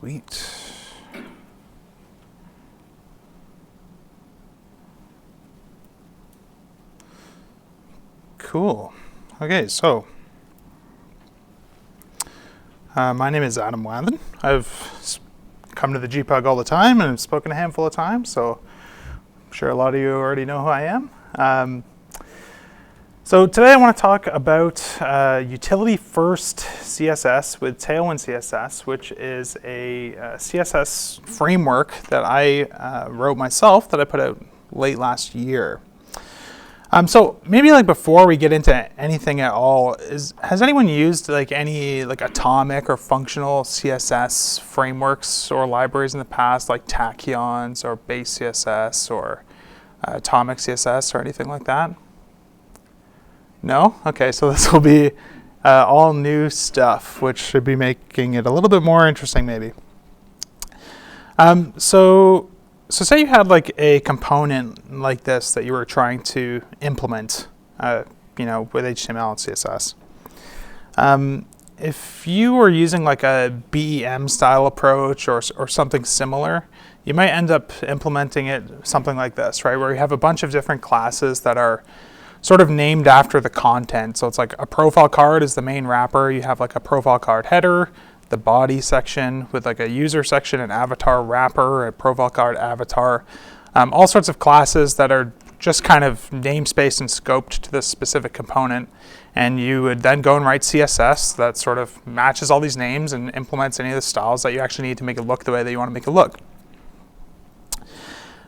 Sweet. Cool. Okay, so my name is Adam Wathan. I've come to the GPUG all the time and I've spoken a handful of times, so I'm sure a lot of you already know who I am. So today I want to talk about utility first CSS with Tailwind CSS, which is a CSS framework that I wrote myself that I put out late last year. So maybe like before we get into anything at all, has anyone used like any atomic or functional CSS frameworks or libraries in the past, like tachyons or base CSS or atomic CSS or anything like that? No? Okay, so this will be all new stuff, which should be making it a little bit more interesting maybe. So say you had like a component like this that you were trying to implement, with HTML and CSS. If you were using like a BEM style approach or something similar, you might end up implementing it something like this, right? Where you have a bunch of different classes that are sort of named after the content. So it's like a profile card is the main wrapper. You have like a profile card header, the body section with like a user section, an avatar wrapper, a profile card avatar, all sorts of classes that are just kind of namespaced and scoped to this specific component. And you would then go and write CSS that sort of matches all these names and implements any of the styles that you actually need to make it look the way that you want to make it look.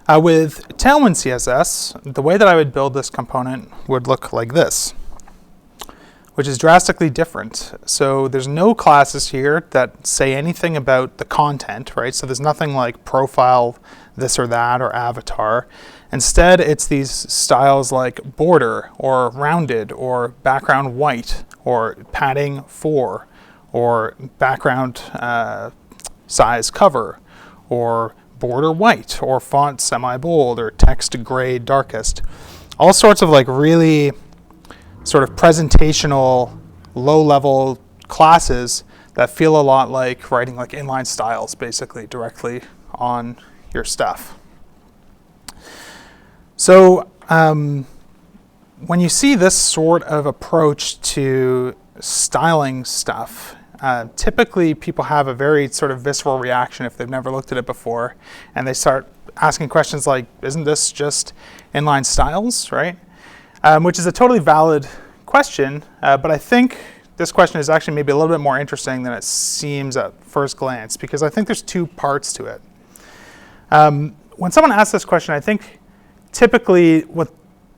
With Tailwind CSS, the way that I would build this component would look like this, which is drastically different. So there's no classes here that say anything about the content, right? So there's nothing like profile this or that or avatar. Instead, it's these styles like border or rounded or background white or padding 4 or background size cover or border white or font semi-bold or text gray darkest. All sorts of like really sort of presentational, low-level classes that feel a lot like writing like inline styles basically directly on your stuff. So when you see this sort of approach to styling stuff, typically people have a very sort of visceral reaction if they've never looked at it before, and they start asking questions like, isn't this just inline styles, right? Which is a totally valid question, but I think this question is actually maybe a little bit more interesting than it seems at first glance, because I think there's two parts to it. When someone asks this question, I think typically what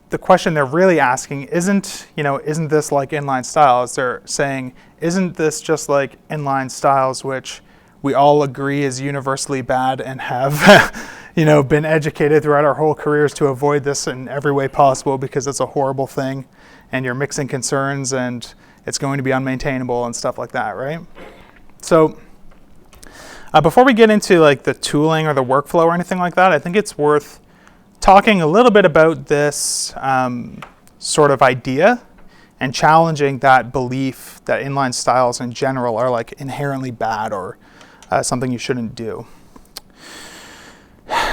the question they're really asking isn't this like inline styles? They're saying, isn't this just like inline styles, which we all agree is universally bad and have been educated throughout our whole careers to avoid this in every way possible because it's a horrible thing and you're mixing concerns and it's going to be unmaintainable and stuff like that, right? So before we get into like the tooling or the workflow or anything like that, I think it's worth talking a little bit about this sort of idea and challenging that belief that inline styles in general are like inherently bad or something you shouldn't do.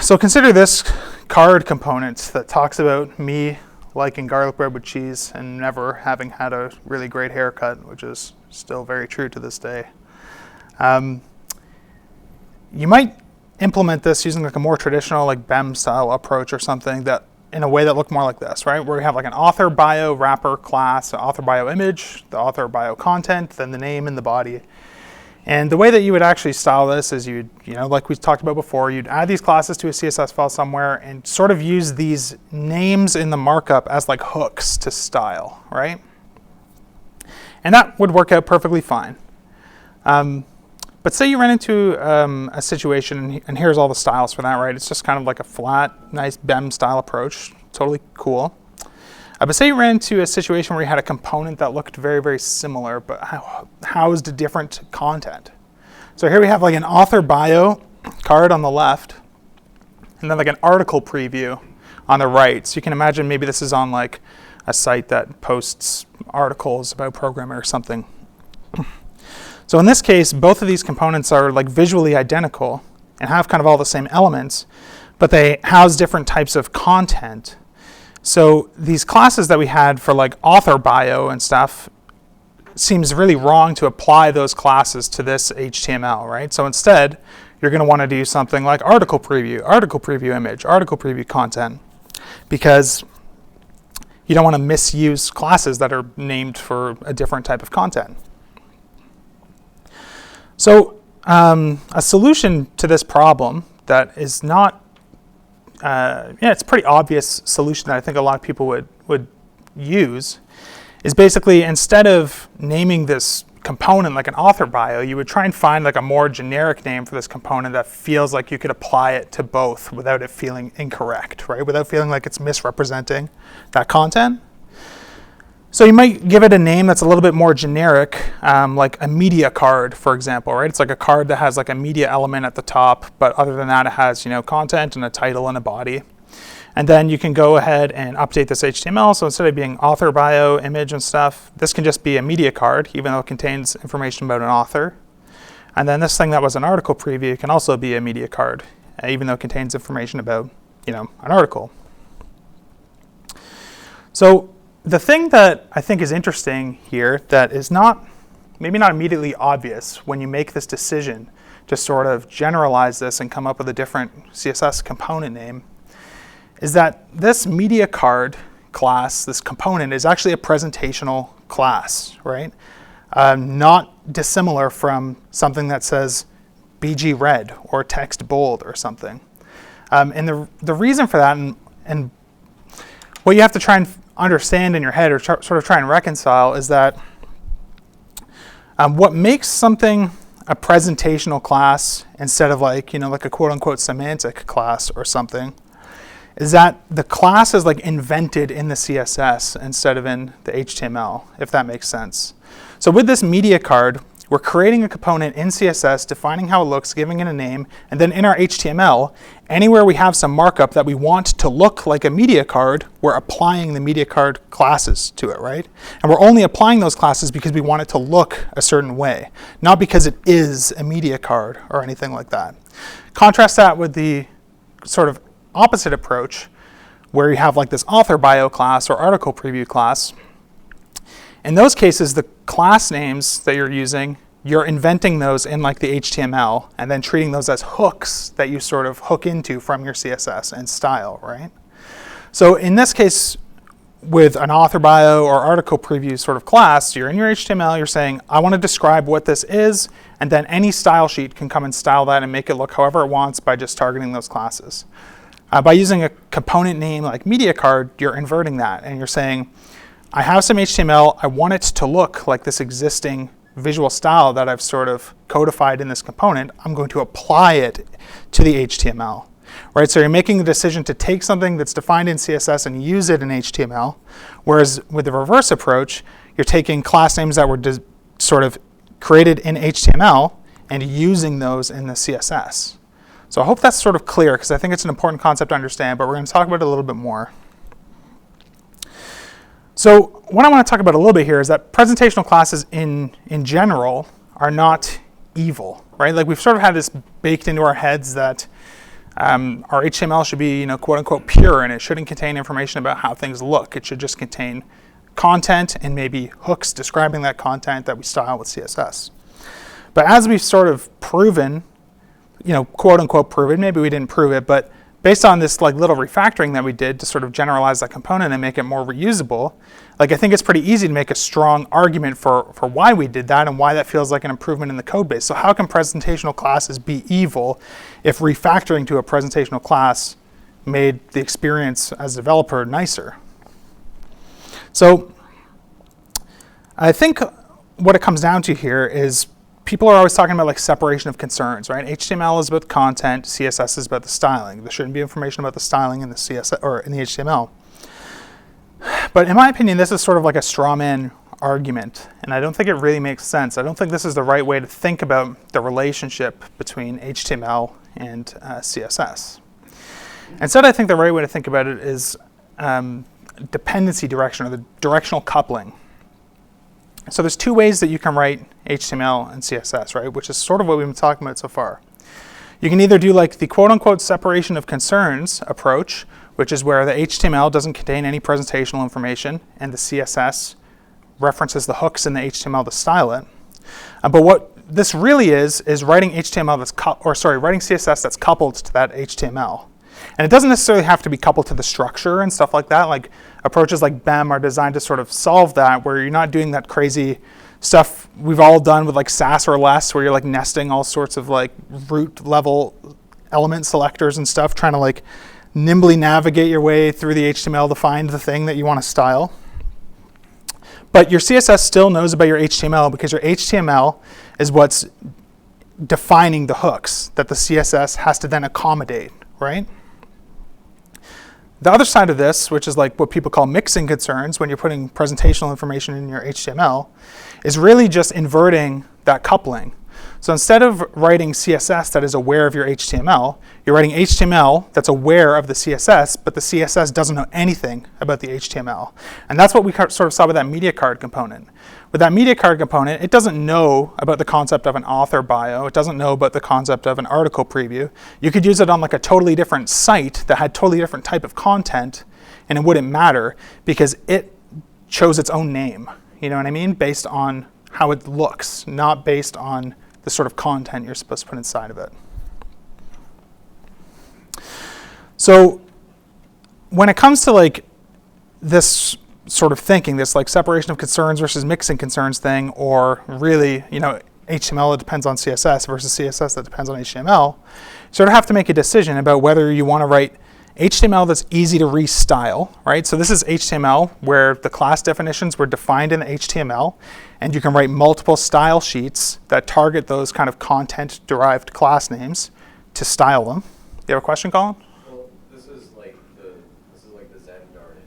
So consider this card component that talks about me liking garlic bread with cheese and never having had a really great haircut, which is still very true to this day. You might implement this using like a more traditional like BEM style approach or something that in a way that looked more like this, right? Where we have like an author bio wrapper class, an author bio image, the author bio content, then the name and the body. And the way that you would actually style this is like we talked about before, you'd add these classes to a CSS file somewhere and sort of use these names in the markup as like hooks to style, right? And that would work out perfectly fine. But say you ran into a situation, and here's all the styles for that, right? It's just kind of like a flat, nice BEM style approach, totally cool. But say you ran into a situation where you had a component that looked very, very similar, but housed different content. So here we have like an author bio card on the left, and then like an article preview on the right. So you can imagine maybe this is on like a site that posts articles about programming or something. So in this case, both of these components are like visually identical and have kind of all the same elements, but they house different types of content. So these classes that we had for like author bio and stuff seems really wrong to apply those classes to this HTML, right? So instead, you're going to want to do something like article preview image, article preview content, because you don't want to misuse classes that are named for a different type of content. So a solution to this problem that is not, it's a pretty obvious solution that I think a lot of people would use, is basically instead of naming this component like an author bio, you would try and find like a more generic name for this component that feels like you could apply it to both without it feeling incorrect, right? Without feeling like it's misrepresenting that content. So you might give it a name that's a little bit more generic, like a media card, for example, right? It's like a card that has like a media element at the top, but other than that, it has, you know, content and a title and a body. And then you can go ahead and update this HTML. So instead of being author bio, image and stuff, this can just be a media card, even though it contains information about an author. And then this thing that was an article preview can also be a media card, even though it contains information about, you know, an article. So the thing that I think is interesting here that is maybe not immediately obvious when you make this decision to sort of generalize this and come up with a different CSS component name, is that this media card class, this component, is actually a presentational class, right? Not dissimilar from something that says BG red or text bold or something. And the reason for that, and what you have to try and understand in your head or sort of try and reconcile, is that what makes something a presentational class instead of like, you know, like a quote unquote semantic class or something, is that the class is like invented in the CSS instead of in the HTML, if that makes sense. So with this media card, we're creating a component in CSS, defining how it looks, giving it a name, and then in our HTML, anywhere we have some markup that we want to look like a media card, we're applying the media card classes to it, right? And we're only applying those classes because we want it to look a certain way, not because it is a media card or anything like that. Contrast that with the sort of opposite approach, where you have like this author bio class or article preview class. In those cases, the class names that you're using, you're inventing those in like the HTML and then treating those as hooks that you sort of hook into from your CSS and style, right? So in this case, with an author bio or article preview sort of class, you're in your HTML, you're saying, I want to describe what this is, and then any style sheet can come and style that and make it look however it wants by just targeting those classes. By using a component name like media card, you're inverting that and you're saying, I have some HTML, I want it to look like this existing visual style that I've sort of codified in this component. I'm going to apply it to the HTML, right? So you're making the decision to take something that's defined in CSS and use it in HTML, whereas with the reverse approach, you're taking class names that were sort of created in HTML and using those in the CSS. So I hope that's sort of clear, because I think it's an important concept to understand, but we're going to talk about it a little bit more. So what I want to talk about a little bit here is that presentational classes in general are not evil, right? Like we've sort of had this baked into our heads that our HTML should be, you know, quote unquote pure, and it shouldn't contain information about how things look. It should just contain content and maybe hooks describing that content that we style with CSS. But as we've sort of proven, you know, quote unquote proven, maybe we didn't prove it, but based on this like little refactoring that we did to sort of generalize that component and make it more reusable, like I think it's pretty easy to make a strong argument for why we did that and why that feels like an improvement in the code base. So how can presentational classes be evil if refactoring to a presentational class made the experience as a developer nicer? So I think what it comes down to here is people are always talking about like separation of concerns, right? HTML is about the content, CSS is about the styling. There shouldn't be information about the styling in the CSS or in the HTML. But in my opinion, this is sort of like a straw man argument, and I don't think it really makes sense. I don't think this is the right way to think about the relationship between HTML and CSS. Instead, I think the right way to think about it is dependency direction, or the directional coupling. So there's two ways that you can write HTML and CSS, right? Which is sort of what we've been talking about so far. You can either do like the quote-unquote separation of concerns approach, which is where the HTML doesn't contain any presentational information and the CSS references the hooks in the HTML to style it. But what this really is writing HTML writing CSS that's coupled to that HTML. And it doesn't necessarily have to be coupled to the structure and stuff like that. Like approaches like BEM are designed to sort of solve that, where you're not doing that crazy stuff we've all done with like Sass or less, where you're like nesting all sorts of like root level element selectors and stuff, trying to like nimbly navigate your way through the HTML to find the thing that you want to style. But your CSS still knows about your HTML, because your HTML is what's defining the hooks that the CSS has to then accommodate, right? The other side of this, which is like what people call mixing concerns when you're putting presentational information in your HTML, is really just inverting that coupling. So instead of writing CSS that is aware of your HTML, you're writing HTML that's aware of the CSS, but the CSS doesn't know anything about the HTML. And that's what we sort of saw with that media card component. With that media card component, it doesn't know about the concept of an author bio. It doesn't know about the concept of an article preview. You could use it on like a totally different site that had totally different type of content, and it wouldn't matter because it chose its own name. You know what I mean? Based on how it looks, not based on the sort of content you're supposed to put inside of it. So when it comes to like this sort of thinking, this like separation of concerns versus mixing concerns thing, or really, you know, HTML that depends on CSS versus CSS that depends on HTML, you sort of have to make a decision about whether you want to write HTML that's easy to restyle, right? So this is HTML where the class definitions were defined in the HTML, and you can write multiple style sheets that target those kind of content-derived class names to style them. You have a question, Colin? Well, this is like the Zen garden.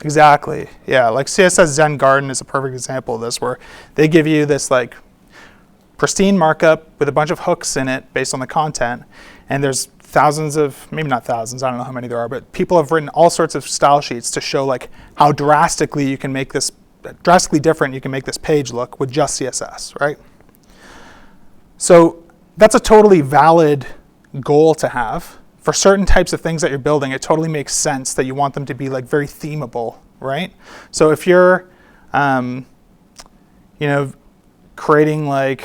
Exactly. Yeah, like CSS Zen Garden is a perfect example of this, where they give you this like pristine markup with a bunch of hooks in it based on the content, and there's thousands of, maybe not thousands, I don't know how many there are, but people have written all sorts of style sheets to show like how drastically you can make this, drastically different you can make this page look with just CSS, right? So that's a totally valid goal to have. For certain types of things that you're building, it totally makes sense that you want them to be like very themable, right? So if you're, you know, creating like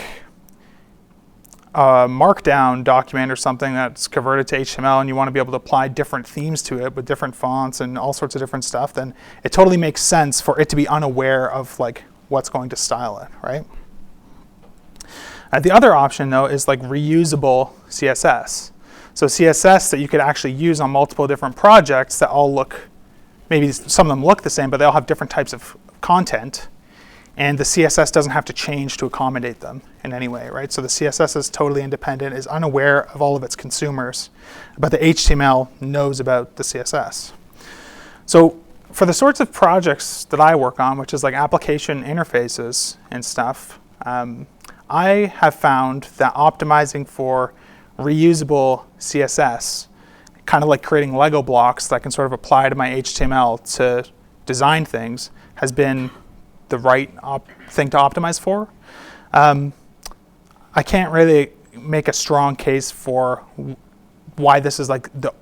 a markdown document or something that's converted to HTML, and you want to be able to apply different themes to it with different fonts and all sorts of different stuff, then it totally makes sense for it to be unaware of like what's going to style it, right? The other option though is like reusable CSS. So CSS that you could actually use on multiple different projects that all look, maybe some of them look the same, but they all have different types of content. And the CSS doesn't have to change to accommodate them in any way, right? So the CSS is totally independent, is unaware of all of its consumers, but the HTML knows about the CSS. So for the sorts of projects that I work on, which is like application interfaces and stuff, I have found that optimizing for reusable CSS, kind of like creating Lego blocks that I can sort of apply to my HTML to design things, has been the right thing to optimize for. I can't really make a strong case for why this is like the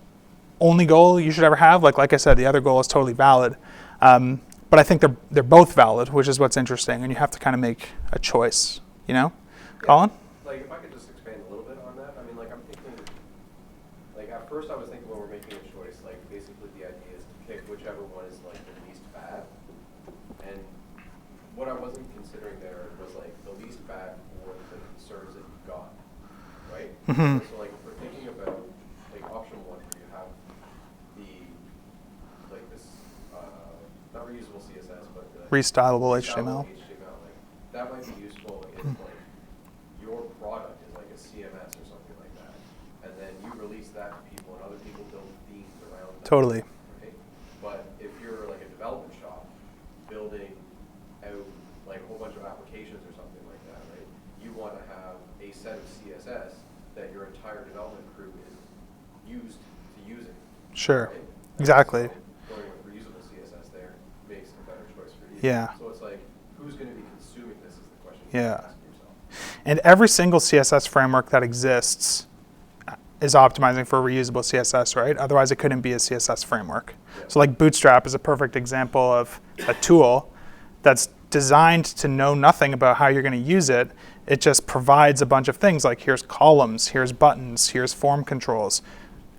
only goal you should ever have. Like I said, the other goal is totally valid. But I think they're both valid, which is what's interesting, and you have to kind of make a choice, you know? Yeah. Colin? Like if I could just expand a little bit on that, I mean, like I'm thinking, like at first I was thinking when we're making a choice, like basically the idea is to pick whichever one is like the least bad. And what I wasn't considering there was like the least bad for the concerns that you've got, right? Mm-hmm. So like if we're thinking about like option one, where you have the like this not reusable CSS, but the Restylable HTML. Like that might be useful if like your product is like a CMS or something like that, and then you release that to people and other people build themes around that. Totally. Right? But if you're like a development shop building out like a whole bunch of applications or something like that, right? You want to have a set of CSS that your entire development crew is used to using. Sure. Right? Exactly. So going with reusable CSS there makes a better choice for you. Yeah. So it's like, who's going to be consuming Yeah. And every single CSS framework that exists is optimizing for reusable CSS, right? Otherwise, it couldn't be a CSS framework. Yeah. So like Bootstrap is a perfect example of a tool that's designed to know nothing about how you're going to use it. It just provides a bunch of things like here's columns, here's buttons, here's form controls.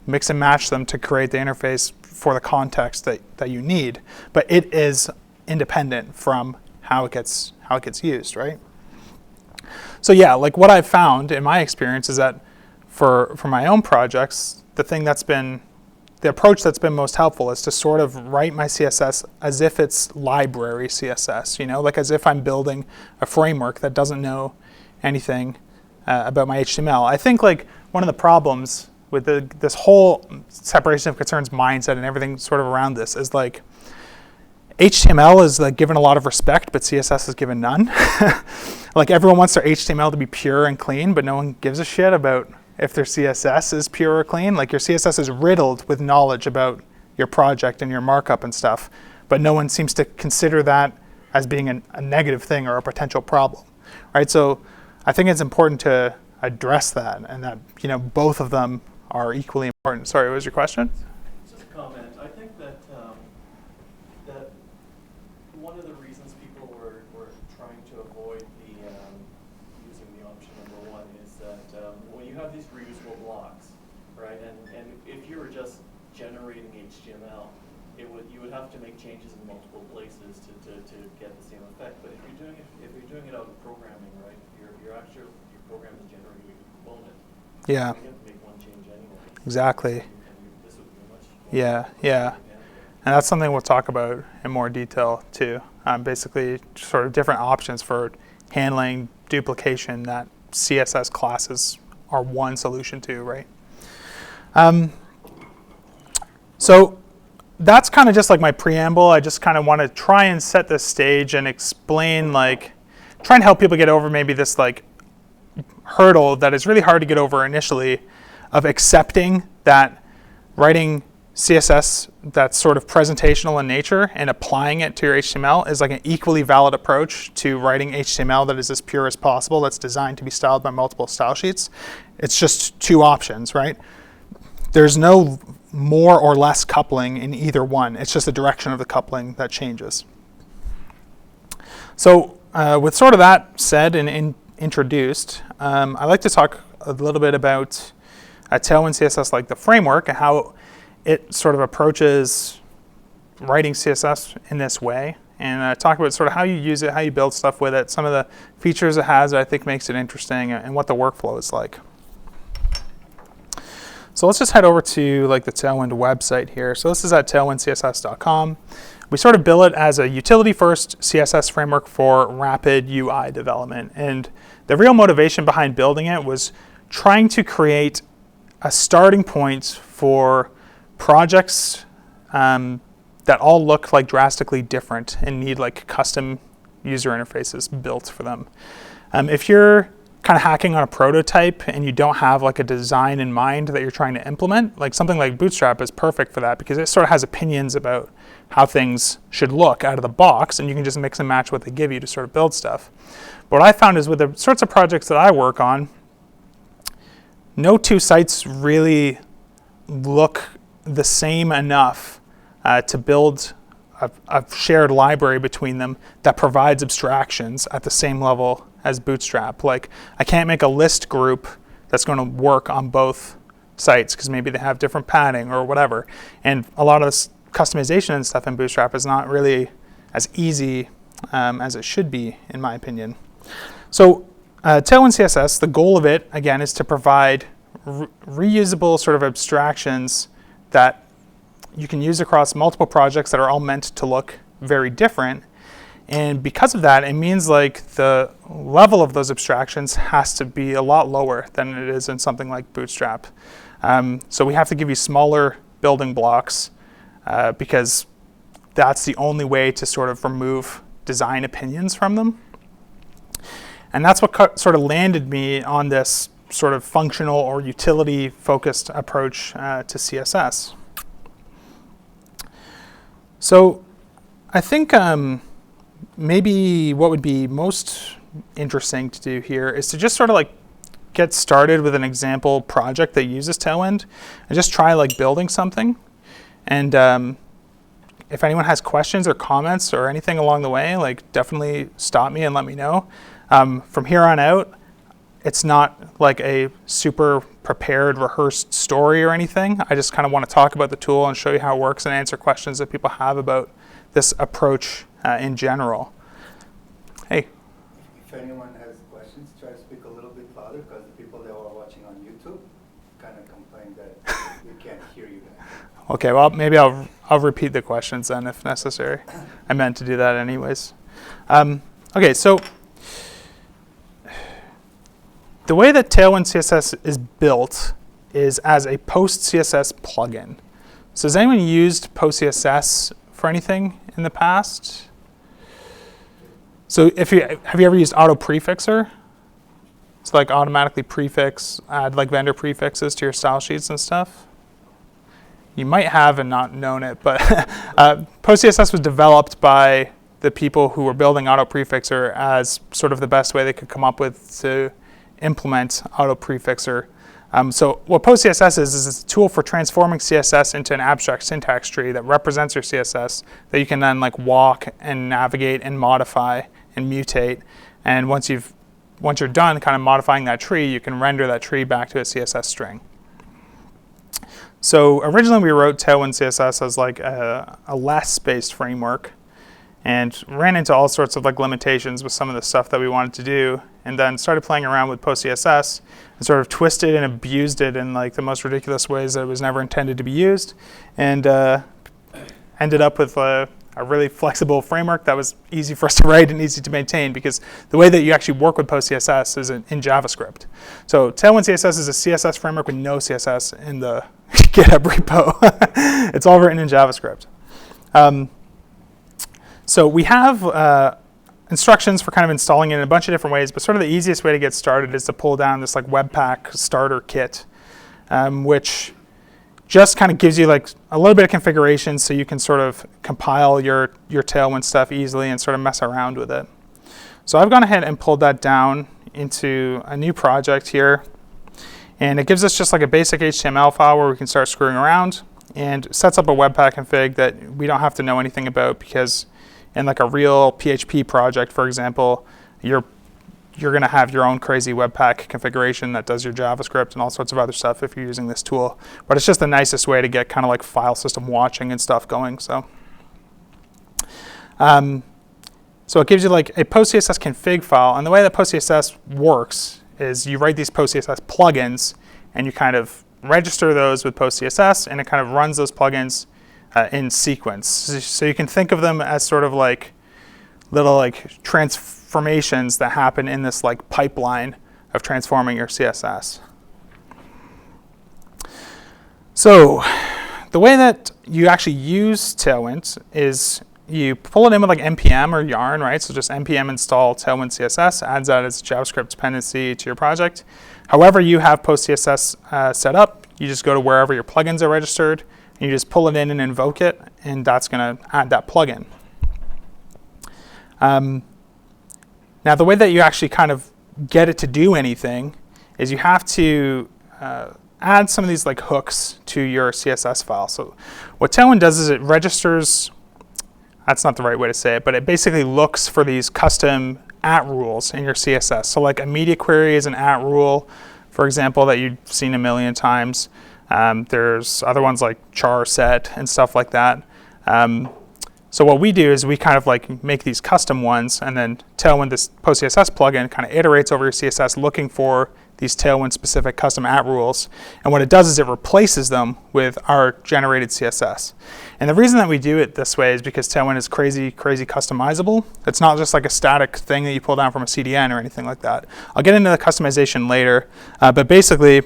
Mix and match them to create the interface for the context that you need. But it is independent from how it gets used, right? So yeah, like what I've found in my experience is that for my own projects, the approach that's been most helpful is to sort of write my CSS as if it's library CSS, like as if I'm building a framework that doesn't know anything about my HTML. I think like one of the problems with this whole separation of concerns mindset and everything sort of around this is like HTML is like given a lot of respect, but CSS is given none. Like everyone wants their HTML to be pure and clean, but no one gives a shit about if their CSS is pure or clean. Like your CSS is riddled with knowledge about your project and your markup and stuff, but no one seems to consider that as being a negative thing or a potential problem, right? So I think it's important to address that, and that both of them are equally important. Sorry, what was your question? Just a comment. I think that that one of the reasons people were trying to avoid using the option number one is that when you have these reusable blocks, right, and if you were just generating HTML, you would have to make changes in multiple places to get the same effect. But if you're doing it out of programming, right, your program is generating a component. Yeah. You have to make one change anyway. Exactly. And this would be much more Yeah. And that's something we'll talk about in more detail too. Basically, sort of different options for handling duplication that CSS classes are one solution to, right? So that's kind of just like my preamble. I just kind of want to try and set the stage and explain, try and help people get over maybe this hurdle that is really hard to get over initially of accepting that writing CSS that's sort of presentational in nature and applying it to your HTML is like an equally valid approach to writing HTML that is as pure as possible, that's designed to be styled by multiple style sheets. It's just two options, right? There's no more or less coupling in either one. It's just the direction of the coupling that changes. So with sort of that said and introduced, I'd like to talk a little bit about Tailwind CSS, like the framework, and how it sort of approaches writing CSS in this way, and talk about sort of how you use it, how you build stuff with it, some of the features it has that I think makes it interesting, and what the workflow is like. So let's just head over to the Tailwind website here. So this is at tailwindcss.com. We sort of bill it as a utility-first CSS framework for rapid UI development. And the real motivation behind building it was trying to create a starting point for projects that all look drastically different and need custom user interfaces built for them. If you're kind of hacking on a prototype and you don't have a design in mind that you're trying to implement, something like Bootstrap is perfect for that because it sort of has opinions about how things should look out of the box, and you can just mix and match what they give you to sort of build stuff. But what I found is with the sorts of projects that I work on, no two sites really look the same enough to build a shared library between them that provides abstractions at the same level as Bootstrap. I can't make a list group that's going to work on both sites because maybe they have different padding or whatever. And a lot of this customization and stuff in Bootstrap is not really as easy as it should be, in my opinion. So Tailwind CSS, the goal of it, again, is to provide reusable sort of abstractions that you can use across multiple projects that are all meant to look very different. And because of that, it means the level of those abstractions has to be a lot lower than it is in something like Bootstrap. So we have to give you smaller building blocks because that's the only way to sort of remove design opinions from them. And that's what sort of landed me on this sort of functional or utility-focused approach to CSS. So I think maybe what would be most interesting to do here is to just sort of like get started with an example project that uses Tailwind and just try like building something. And if anyone has questions or comments or anything along the way, like definitely stop me and let me know. From here on out, it's not like a super prepared, rehearsed story or anything. I just kind of want to talk about the tool and show you how it works and answer questions that people have about this approach in general. Hey. If anyone has questions, try to speak a little bit louder because the people that are watching on YouTube kind of complain that we can't hear you guys. Okay, well, maybe I'll repeat the questions then if necessary. I meant to do that anyways. Okay, so the way that Tailwind CSS is built is as a post CSS plugin. So has anyone used post CSS for anything in the past? So have you ever used auto prefixer? It's like automatically prefix, add like vendor prefixes to your style sheets and stuff. You might have and not known it, but post CSS was developed by the people who were building auto prefixer as sort of the best way they could come up with to implement auto prefixer. So what post CSS is a tool for transforming CSS into an abstract syntax tree that represents your CSS that you can then like walk and navigate and modify and mutate. And once you're done kind of modifying that tree, you can render that tree back to a CSS string. So originally we wrote Tailwind CSS as like a less-based framework and ran into all sorts of like limitations with some of the stuff that we wanted to do, and then started playing around with post CSS and sort of twisted and abused it in like the most ridiculous ways that it was never intended to be used, and ended up with a really flexible framework that was easy for us to write and easy to maintain, because the way that you actually work with post CSS is in JavaScript. So Tailwind CSS is a CSS framework with no CSS in the GitHub repo. It's all written in JavaScript. So we have instructions for kind of installing it in a bunch of different ways, but sort of the easiest way to get started is to pull down this like Webpack Starter Kit, which just kind of gives you like a little bit of configuration so you can sort of compile your Tailwind stuff easily and sort of mess around with it. So I've gone ahead and pulled that down into a new project here. And it gives us just like a basic HTML file where we can start screwing around, and sets up a Webpack config that we don't have to know anything about, because in like a real PHP project, for example, you're going to have your own crazy Webpack configuration that does your JavaScript and all sorts of other stuff if you're using this tool. But it's just the nicest way to get kind of like file system watching and stuff going. So it gives you like a post-CSS config file. And the way that post-CSS works is you write these post-CSS plugins and you kind of register those with post-CSS, and it kind of runs those plugins in sequence. So you can think of them as sort of like little like transformations that happen in this like pipeline of transforming your CSS. So the way that you actually use Tailwind is you pull it in with like npm or yarn, right? So just npm install Tailwind CSS, adds that as a JavaScript dependency to your project. However you have post CSS set up, you just go to wherever your plugins are registered, and you just pull it in and invoke it, and that's going to add that plugin. Now the way that you actually kind of get it to do anything is you have to add some of these like hooks to your CSS file. So what Tailwind does is it registers, that's not the right way to say it, but it basically looks for these custom @ rules in your CSS. So like a media query is an @ rule, for example, that you've seen a million times. There's other ones like char set and stuff like that. So what we do is we kind of like make these custom ones, and then Tailwind, this post CSS plugin, kind of iterates over your CSS looking for these Tailwind specific custom @ rules. And what it does is it replaces them with our generated CSS. And the reason that we do it this way is because Tailwind is crazy, crazy customizable. It's not just like a static thing that you pull down from a CDN or anything like that. I'll get into the customization later, but basically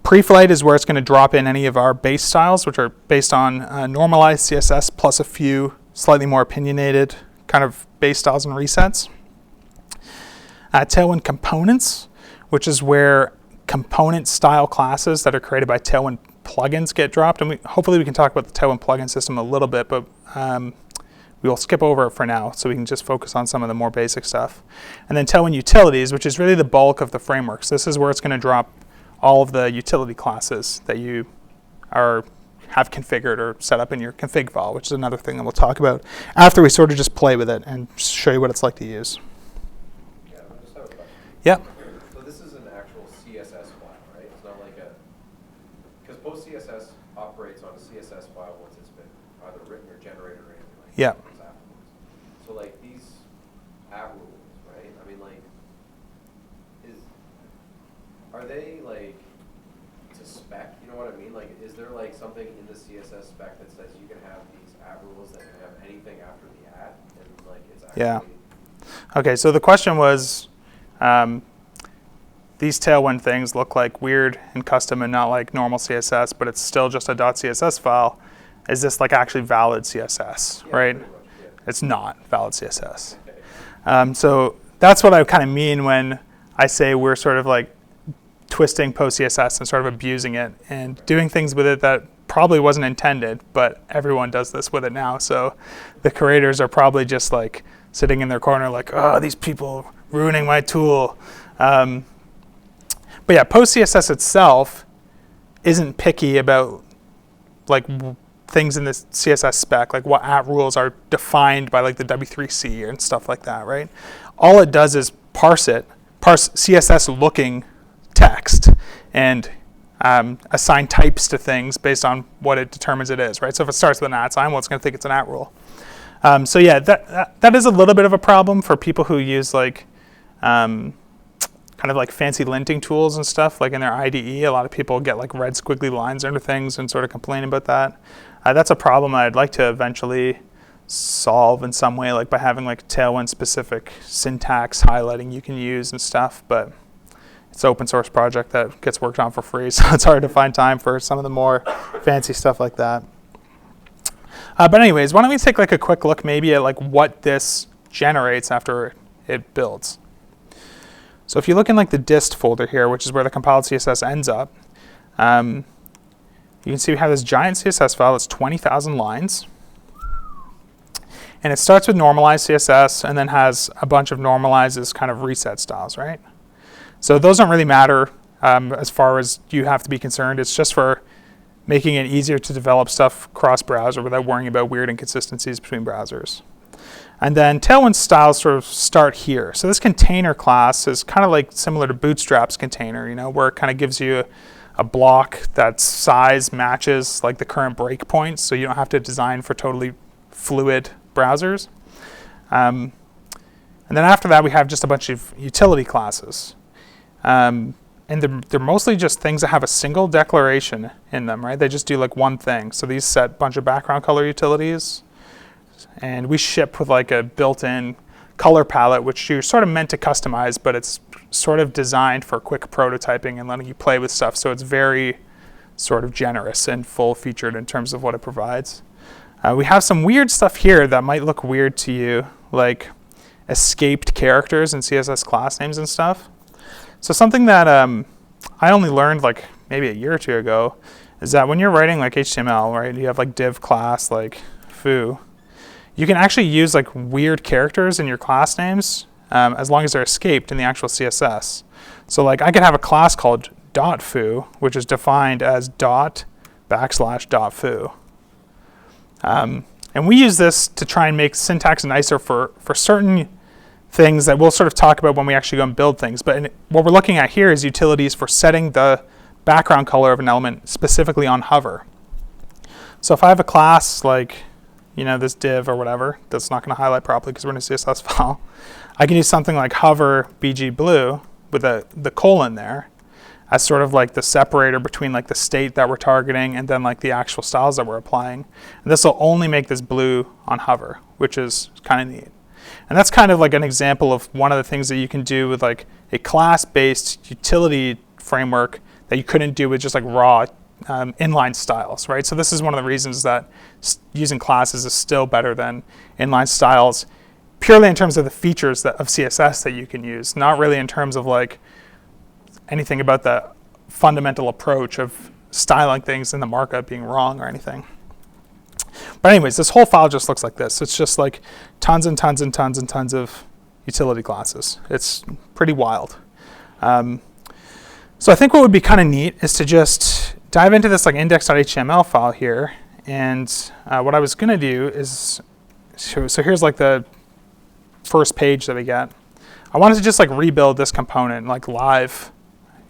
pre-flight is where it's going to drop in any of our base styles, which are based on normalized CSS plus a few slightly more opinionated kind of base styles and resets. Tailwind components, which is where component style classes that are created by Tailwind plugins get dropped. And hopefully we can talk about the Tailwind plugin system a little bit, but we'll skip over it for now so we can just focus on some of the more basic stuff. And then Tailwind Utilities, which is really the bulk of the framework. So this is where it's going to drop all of the utility classes that you have configured or set up in your config file, which is another thing that we'll talk about after we sort of just play with it and show you what it's like to use. Yeah, I just have a question. Yep. So this is an actual CSS file, right? It's not like because Post CSS operates on a CSS file once it's been either written or generated or anything like Yeah. that. Comes afterwards. So like these at rules, right? I mean, like, are they like to spec? You know what I mean? Like, is there like something in the CSS spec that says you can have these at rules that can have anything after the at, and like it's actually Okay, so the question was, these Tailwind things look like weird and custom and not like normal CSS, but it's still just a .css file. Is this like actually valid CSS, Yeah, right? pretty much, yeah. It's not valid CSS. Okay. So that's what I kind of mean when I say we're sort of like twisting Post CSS and sort of abusing it and doing things with it that probably wasn't intended, but everyone does this with it now. So the creators are probably just like sitting in their corner like, oh, these people ruining my tool. But yeah, Post CSS itself isn't picky about like things in the CSS spec, like what at rules are defined by like the W3C and stuff like that, right? All it does is parse CSS looking text and assign types to things based on what it determines it is, right? So if it starts with an at sign, well, it's going to think it's an at rule. So yeah, that is a little bit of a problem for people who use like kind of like fancy linting tools and stuff, like in their IDE. A lot of people get like red squiggly lines under things and sort of complain about that. That's a problem I'd like to eventually solve in some way, like by having like Tailwind specific syntax highlighting you can use and stuff, but it's an open source project that gets worked on for free, so it's hard to find time for some of the more fancy stuff like that. But anyways, why don't we take like a quick look maybe at like what this generates after it builds. So if you look in like the dist folder here, which is where the compiled CSS ends up, you can see we have this giant CSS file that's 20,000 lines. And it starts with normalized CSS and then has a bunch of normalizes kind of reset styles, right? So those don't really matter as far as you have to be concerned. It's just for making it easier to develop stuff cross-browser without worrying about weird inconsistencies between browsers. And then Tailwind styles sort of start here. So this container class is kind of like similar to Bootstrap's container, you know, where it kind of gives you a block that size matches like the current breakpoints, so you don't have to design for totally fluid browsers. And then after that, we have just a bunch of utility classes. And they're mostly just things that have a single declaration in them, right? They just do like one thing. So these set a bunch of background color utilities. And we ship with like a built-in color palette, which you're sort of meant to customize, but it's sort of designed for quick prototyping and letting you play with stuff. So it's very sort of generous and full-featured in terms of what it provides. We have some weird stuff here that might look weird to you, like escaped characters in CSS class names and stuff. So something that I only learned like maybe a year or two ago is that when you're writing like HTML, right, you have like div class like foo. You can actually use like weird characters in your class names as long as they're escaped in the actual CSS. So like I could have a class called .foo, which is defined as ./.foo. And we use this to try and make syntax nicer for certain things that we'll sort of talk about when we actually go and build things. But what we're looking at here is utilities for setting the background color of an element specifically on hover. So if I have a class like, you know, this div or whatever, that's not going to highlight properly because we're in a CSS file, I can use something like hover bg blue with the colon there as sort of like the separator between like the state that we're targeting and then like the actual styles that we're applying. And this will only make this blue on hover, which is kind of neat. And that's kind of like an example of one of the things that you can do with like a class-based utility framework that you couldn't do with just like raw inline styles, right? So this is one of the reasons that using classes is still better than inline styles, purely in terms of the features of CSS that you can use, not really in terms of like anything about the fundamental approach of styling things and the markup being wrong or anything. But anyways, this whole file just looks like this. It's just like tons and tons and tons and tons of utility classes. It's pretty wild. So I think what would be kind of neat is to just dive into this like index.html file here. And what I was going to do is, so here's like the first page that we get. I wanted to just like rebuild this component like live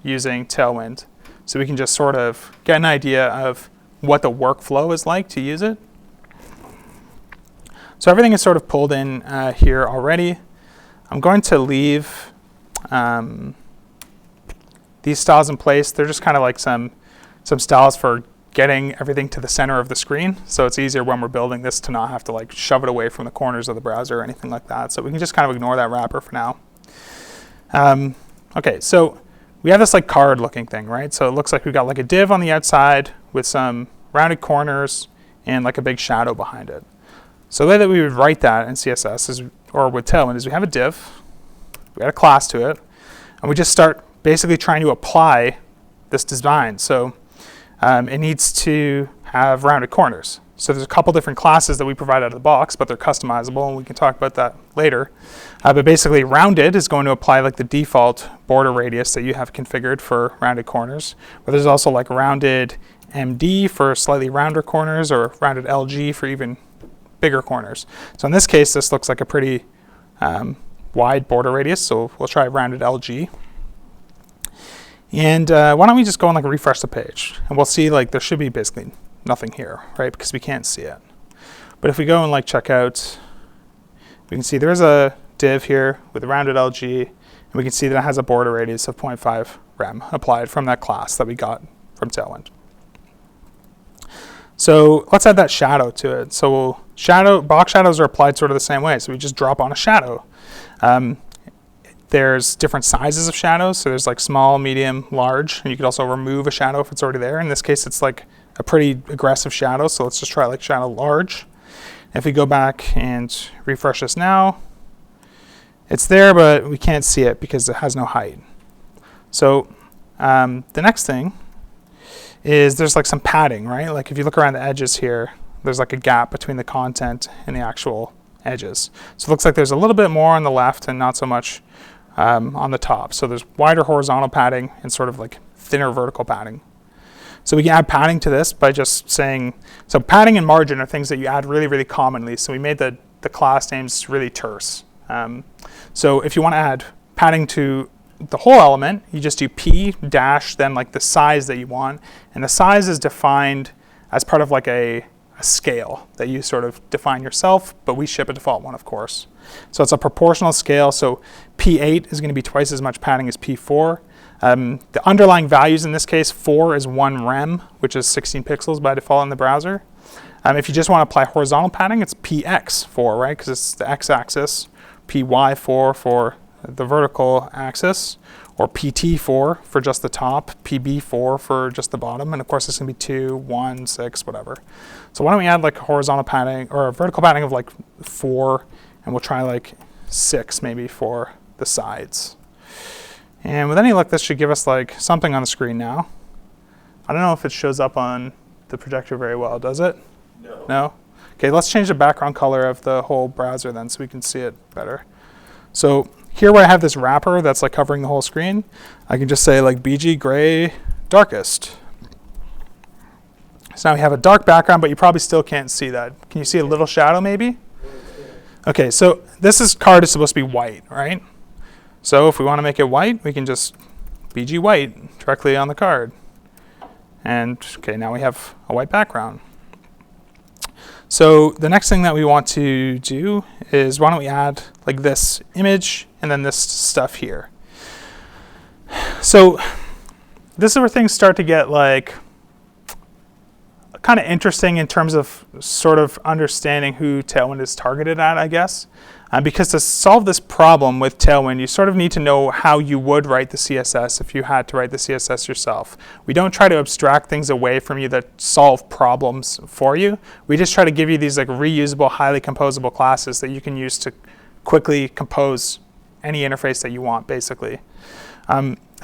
using Tailwind, so we can just sort of get an idea of what the workflow is like to use it. So everything is sort of pulled in here already. I'm going to leave these styles in place. They're just kind of like some styles for getting everything to the center of the screen. So it's easier when we're building this to not have to like shove it away from the corners of the browser or anything like that. So we can just kind of ignore that wrapper for now. Okay, so we have this like card looking thing, right? So it looks like we've got like a div on the outside with some rounded corners and like a big shadow behind it. So the way that we would write that in CSS is, or with Tailwind, is we have a div, we add a class to it, and we just start basically trying to apply this design. So it needs to have rounded corners. So there's a couple different classes that we provide out of the box, but they're customizable, and we can talk about that later. But basically, rounded is going to apply like the default border radius that you have configured for rounded corners. But there's also like rounded MD for slightly rounder corners, or rounded LG for even bigger corners. So in this case, this looks like a pretty wide border radius, so we'll try rounded LG. And why don't we just go and like refresh the page, and we'll see like there should be basically nothing here, right? Because we can't see it. But if we go and like check out, we can see there's a div here with a rounded LG, and we can see that it has a border radius of 0.5 rem applied from that class that we got from Tailwind. So let's add that shadow to it. So box shadows are applied sort of the same way. So we just drop on a shadow. There's different sizes of shadows. So there's like small, medium, large, and you could also remove a shadow if it's already there. In this case, it's like a pretty aggressive shadow. So let's just try like shadow large. If we go back and refresh this now, it's there, but we can't see it because it has no height. So the next thing is there's like some padding, right? Like if you look around the edges here, there's like a gap between the content and the actual edges. So it looks like there's a little bit more on the left and not so much on the top. So there's wider horizontal padding and sort of like thinner vertical padding. So we can add padding to this by just saying, so padding and margin are things that you add really, really commonly. So we made the class names really terse. So if you want to add padding to the whole element, you just do p dash, then like the size that you want. And the size is defined as part of like a scale that you sort of define yourself, but we ship a default one, of course. So it's a proportional scale. So P8 is going to be twice as much padding as P4. The underlying values in this case, 4 is 1 rem, which is 16 pixels by default in the browser. If you just want to apply horizontal padding, it's PX4, right? Because it's the x-axis. PY4 for the vertical axis, or PT4 for just the top, PB4 for just the bottom, and of course it's going to be 2, 1, 6, whatever. So why don't we add like a horizontal padding, or a vertical padding of like 4, and we'll try like 6 maybe for the sides. And with any luck, this should give us like something on the screen now. I don't know if it shows up on the projector very well, does it? No. No? Okay, let's change the background color of the whole browser then so we can see it better. So here where I have this wrapper that's like covering the whole screen, I can just say like BG gray darkest. So now we have a dark background, but you probably still can't see that. Can you see a little shadow maybe? Okay, so this card is supposed to be white, right? So if we want to make it white, we can just BG white directly on the card. And okay, now we have a white background. So the next thing that we want to do is, why don't we add like this image and then this stuff here. So this is where things start to get like kind of interesting in terms of sort of understanding who Tailwind is targeted at, I guess. Because to solve this problem with Tailwind, you sort of need to know how you would write the CSS if you had to write the CSS yourself. We don't try to abstract things away from you that solve problems for you. We just try to give you these like reusable, highly composable classes that you can use to quickly compose any interface that you want, basically.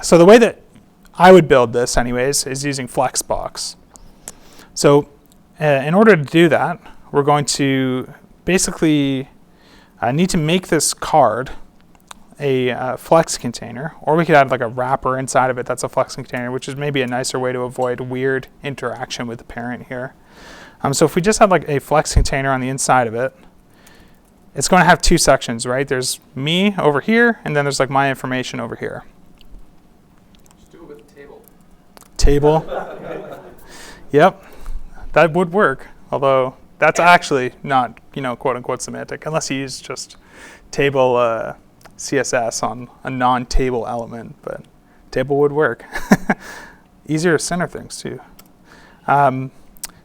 So the way that I would build this anyways is using Flexbox. So in order to do that, we're we're going to basically need to make this card a flex container, or we could add like a wrapper inside of it that's a flex container, which is maybe a nicer way to avoid weird interaction with the parent here. So if we just have like a flex container on the inside of it, it's going to have two sections, right? There's me over here, and then there's like my information over here. Just do it with a table. Table. Yep, that would work. Although that's actually not, quote unquote semantic, unless you use just table CSS on a non-table element. But table would work. Easier to center things too.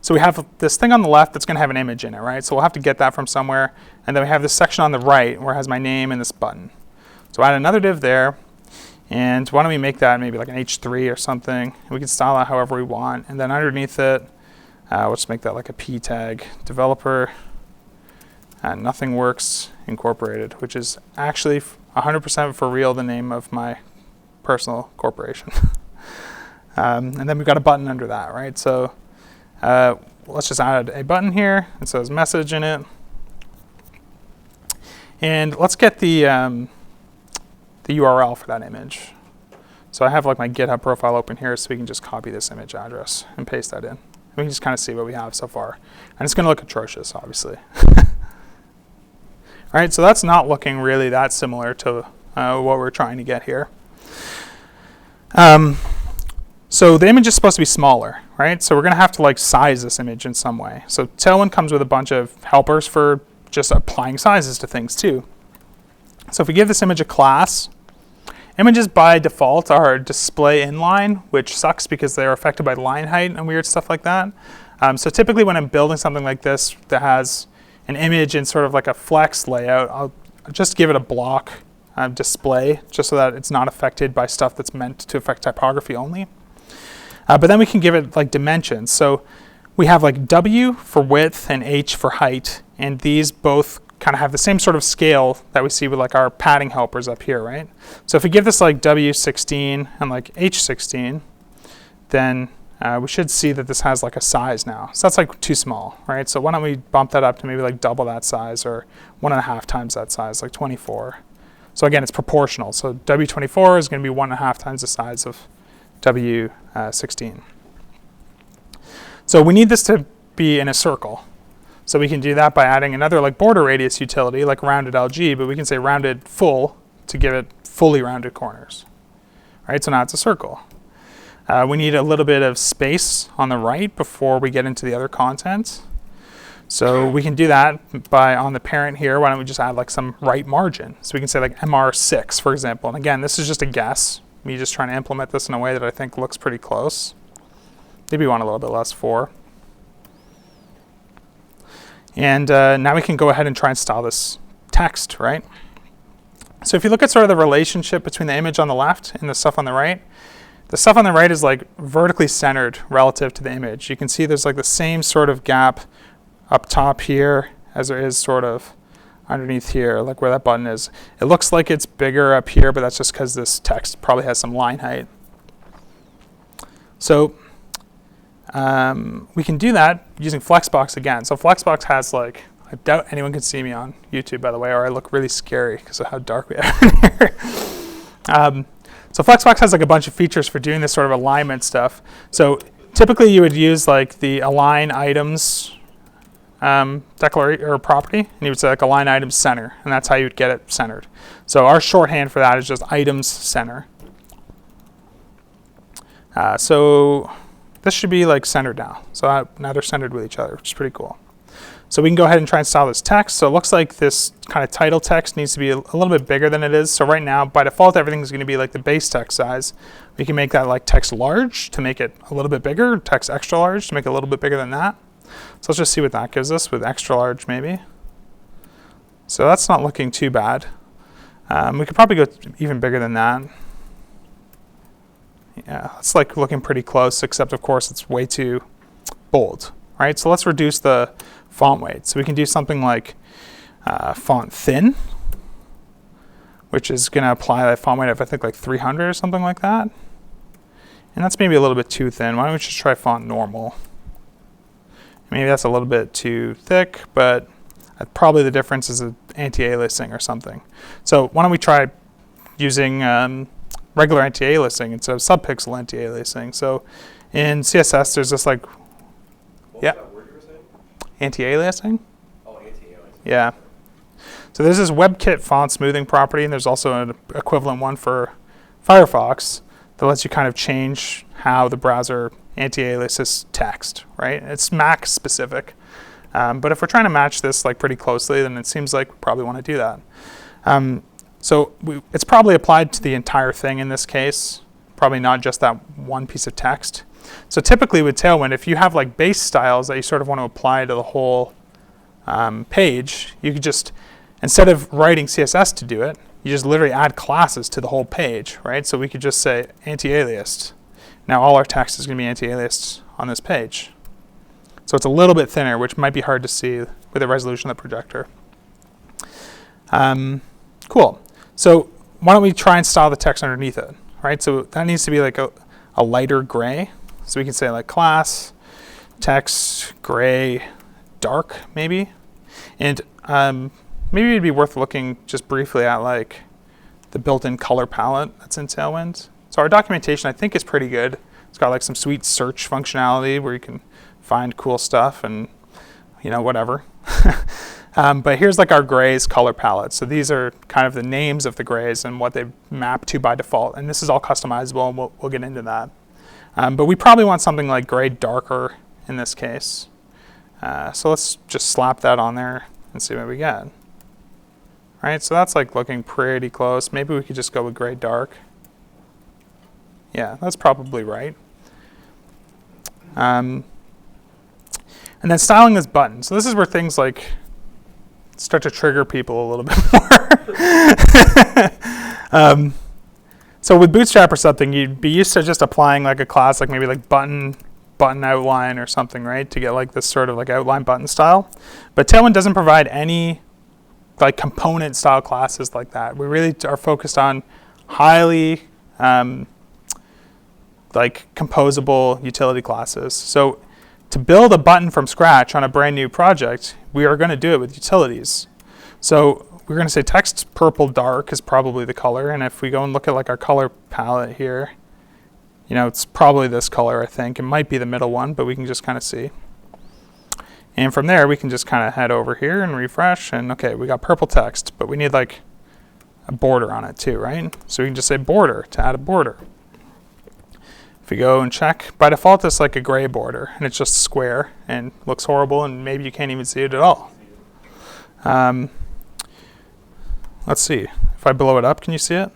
So we have this thing on the left that's going to have an image in it, right? So we'll have to get that from somewhere. And then we have this section on the right where it has my name and this button. So add another div there. And why don't we make that maybe like an H3 or something. We can style that however we want. And then underneath it, we'll just make that like a P tag. Developer, Nothing Works Incorporated, which is actually 100% for real the name of my personal corporation. And then we've got a button under that, right? So let's just add a button here. It says message in it. And let's get the URL for that image. So I have like my GitHub profile open here, so we can just copy this image address and paste that in. We can just kind of see what we have so far. And it's going to look atrocious, obviously. All right, so that's not looking really that similar to what we're trying to get here. So the image is supposed to be smaller, right? So we're going to have to like size this image in some way. So Tailwind comes with a bunch of helpers for just applying sizes to things too. So if we give this image a class, images by default are display inline, which sucks because they're affected by line height and weird stuff like that. So typically when I'm building something like this that has an image in sort of like a flex layout, I'll just give it a block display just so that it's not affected by stuff that's meant to affect typography only. But then we can give it like dimensions. So we have like W for width and H for height, and these both kind of have the same sort of scale that we see with like our padding helpers up here, right? So if we give this like W16 and like H16, then we should see that this has like a size now. So that's like too small, right? So why don't we bump that up to maybe like double that size or 1.5 times that size, like 24. So again, it's proportional. So W24 is going to be 1.5 times the size of W16. So we need this to be in a circle. So we can do that by adding another like border radius utility, like rounded LG, but we can say rounded full to give it fully rounded corners. All right, so now it's a circle. We need a little bit of space on the right before we get into the other content. So we can do that by on the parent here. Why don't we just add like some right margin? So we can say like MR6, for example. And again, this is just a guess. Me just trying to implement this in a way that I think looks pretty close. Maybe we want a little bit less 4. And now we can go ahead and try and style this text, right? So if you look at sort of the relationship between the image on the left and the stuff on the right is like vertically centered relative to the image. You can see there's like the same sort of gap up top here as there is sort of underneath here, like where that button is. It looks like it's bigger up here, but that's just because this text probably has some line height. So we can do that using Flexbox again. So Flexbox has like, I doubt anyone can see me on YouTube, by the way, or I look really scary because of how dark we have in here. So Flexbox has like a bunch of features for doing this sort of alignment stuff. So typically you would use like the align items declaration or property, and you would say like align items center, and that's how you would get it centered. So our shorthand for that is just items center. So this should be like centered now. So now they're centered with each other, which is pretty cool. So we can go ahead and try and style this text. So it looks like this kind of title text needs to be a little bit bigger than it is. So right now, by default, everything is going to be like the base text size. We can make that like text large to make it a little bit bigger, text extra large to make it a little bit bigger than that. So let's just see what that gives us with extra large maybe. So that's not looking too bad. We could probably go even bigger than that. Yeah, it's like looking pretty close, except of course it's way too bold, right? So let's reduce the font weight. So we can do something like font thin, which is going to apply that font weight of I think like 300 or something like that. And that's maybe a little bit too thin. Why don't we just try font normal? Maybe that's a little bit too thick, but probably the difference is an anti-aliasing or something. So why don't we try using regular anti-aliasing instead of subpixel anti-aliasing. So in CSS, there's this like, What yeah, was that word you were saying? anti-aliasing. Oh, anti-aliasing. Yeah. So there's this WebKit font smoothing property, and there's also an equivalent one for Firefox that lets you kind of change how the browser anti-aliases text, right? It's Mac specific. But if we're trying to match this like pretty closely, then it seems like we probably want to do that. It's probably applied to the entire thing in this case, probably not just that one piece of text. So typically with Tailwind, if you have like base styles that you sort of want to apply to the whole page, you could just, instead of writing CSS to do it, you just literally add classes to the whole page, right? So we could just say anti-aliased. Now all our text is going to be anti-aliased on this page. So it's a little bit thinner, which might be hard to see with the resolution of the projector. Cool. So why don't we try and style the text underneath it, right? So that needs to be like a lighter gray. So we can say like class, text, gray, dark maybe. And maybe it'd be worth looking just briefly at like the built-in color palette that's in Tailwind. So our documentation I think is pretty good. It's got like some sweet search functionality where you can find cool stuff and whatever. But here's like our grays color palette. So these are kind of the names of the grays and what they map to by default. And this is all customizable, and we'll get into that. But we probably want something like gray darker in this case. So let's just slap that on there and see what we get. Right, so that's like looking pretty close. Maybe we could just go with gray dark. Yeah, that's probably right. And then styling this button. So this is where things like start to trigger people a little bit more. So with Bootstrap or something, you'd be used to just applying like a class, like maybe like button outline or something, right, to get like this sort of like outline button style. But Tailwind doesn't provide any like component style classes like that. We really are focused on highly like composable utility classes. So to build a button from scratch on a brand new project, we are going to do it with utilities. So we're going to say text purple dark is probably the color. And if we go and look at like our color palette here, it's probably this color, I think. It might be the middle one, but we can just kind of see. And from there, we can just kind of head over here and refresh. And okay, we got purple text, but we need like a border on it too, right? So we can just say border to add a border. If we go and check, by default it's like a gray border, and it's just square and looks horrible, and maybe you can't even see it at all. Let's see. If I blow it up, can you see it?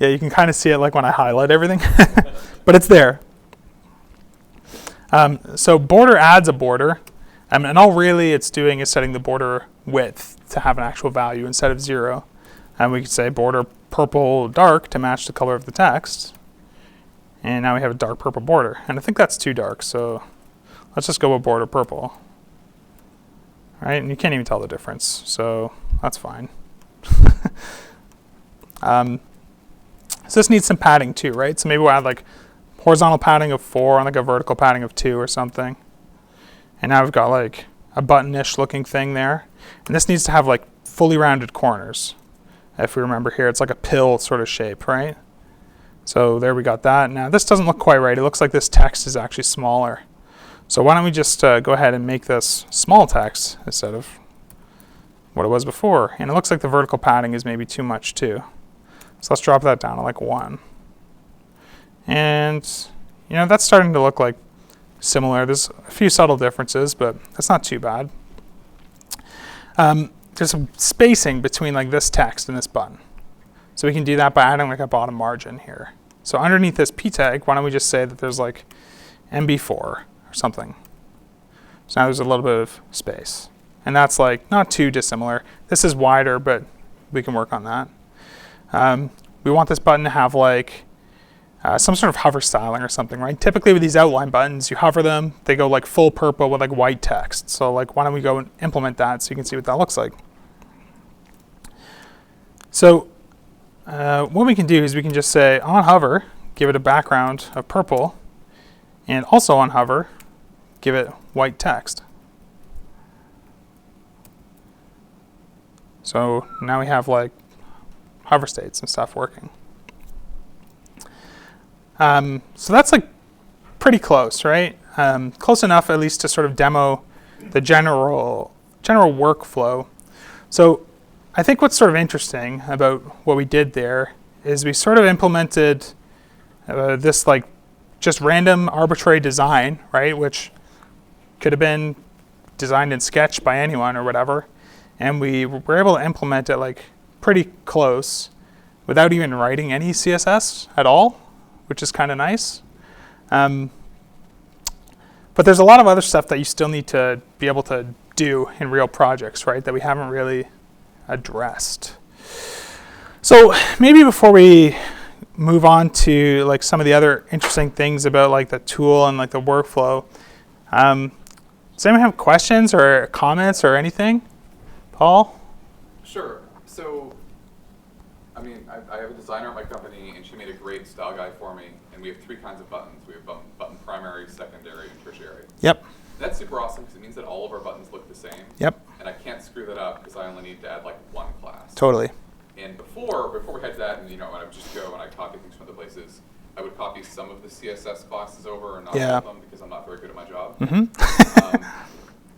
Yeah, you can kind of see it like when I highlight everything, but it's there. So border adds a border, and all really it's doing is setting the border width to have an actual value instead of 0. And we could say border purple dark to match the color of the text. And now we have a dark purple border. And I think that's too dark, so let's just go with border purple. All right, and you can't even tell the difference, so that's fine. So this needs some padding too, right? So maybe we'll add like horizontal padding of 4 and like a vertical padding of 2 or something. And now we've got like a button-ish looking thing there. And this needs to have like fully rounded corners. If we remember here, it's like a pill sort of shape, right? So there we got that. Now this doesn't look quite right. It looks like this text is actually smaller. So why don't we just go ahead and make this small text instead of what it was before. And it looks like the vertical padding is maybe too much too. So let's drop that down to like 1. And that's starting to look like similar. There's a few subtle differences, but that's not too bad. There's some spacing between like this text and this button. So we can do that by adding like a bottom margin here. So underneath this p tag, why don't we just say that there's like MB4 or something. So now there's a little bit of space. And that's like not too dissimilar. This is wider, but we can work on that. We want this button to have like some sort of hover styling or something, right? Typically with these outline buttons, you hover them, they go like full purple with like white text. So like why don't we go and implement that so you can see what that looks like. So what we can do is we can just say on hover, give it a background of purple, And also on hover, give it white text. So now we have like hover states and stuff working. So that's like pretty close, right? Close enough at least to sort of demo the general workflow. So I think what's sort of interesting about what we did there is we sort of implemented this like just random arbitrary design, right? Which could have been designed in Sketch by anyone or whatever. And we were able to implement it like pretty close without even writing any CSS at all, which is kind of nice. But there's a lot of other stuff that you still need to be able to do in real projects, right, that we haven't really addressed. So maybe before we move on to like some of the other interesting things about like the tool and like the workflow, does anyone have questions or comments or anything? Paul? Sure. So, I mean, I have a designer at my company, and she made a great style guide for me. And we have 3 kinds of buttons. We have button primary, secondary, and tertiary. Yep. That's super awesome because it means that all of our buttons look the same. Yep. And I can't screw that up because I only need to add like 1 class. Totally. And before we had that, and I would just go and I copy things from other places, I would copy some of the CSS classes over and not all of them because I'm not very good at my job.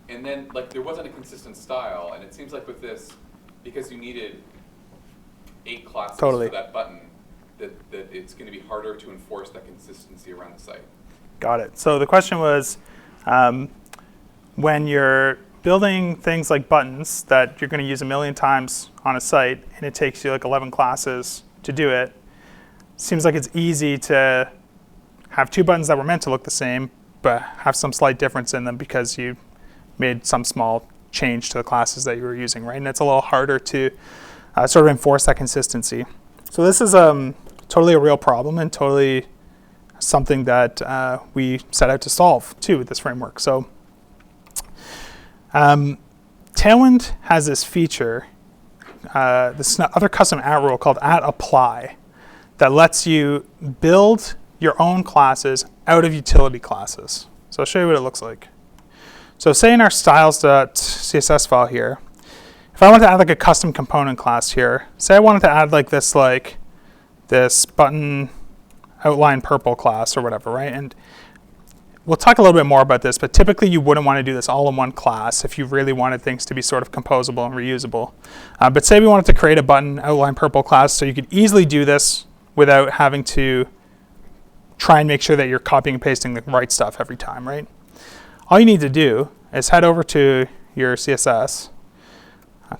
And then like there wasn't a consistent style, and it seems like with this, because you needed 8 classes for that button, that it's going to be harder to enforce that consistency around the site. Got it. So the question was, when you're building things like buttons that you're going to use a million times on a site, and it takes you like 11 classes to do it, seems like it's easy to have 2 buttons that were meant to look the same, but have some slight difference in them because you made some small change to the classes that you were using, right? And it's a little harder to sort of enforce that consistency. So this is totally a real problem and totally something that we set out to solve too with this framework. So Tailwind has this feature, this other custom at rule called @apply that lets you build your own classes out of utility classes. So I'll show you what it looks like. So say in our styles.css file here, if I want to add like a custom component class here, say I wanted to add like this button outline purple class or whatever, right? And we'll talk a little bit more about this, but typically you wouldn't want to do this all in one class if you really wanted things to be sort of composable and reusable. But say we wanted to create a button outline purple class, so you could easily do this without having to try and make sure that you're copying and pasting the right stuff every time, right? All you need to do is head over to your CSS,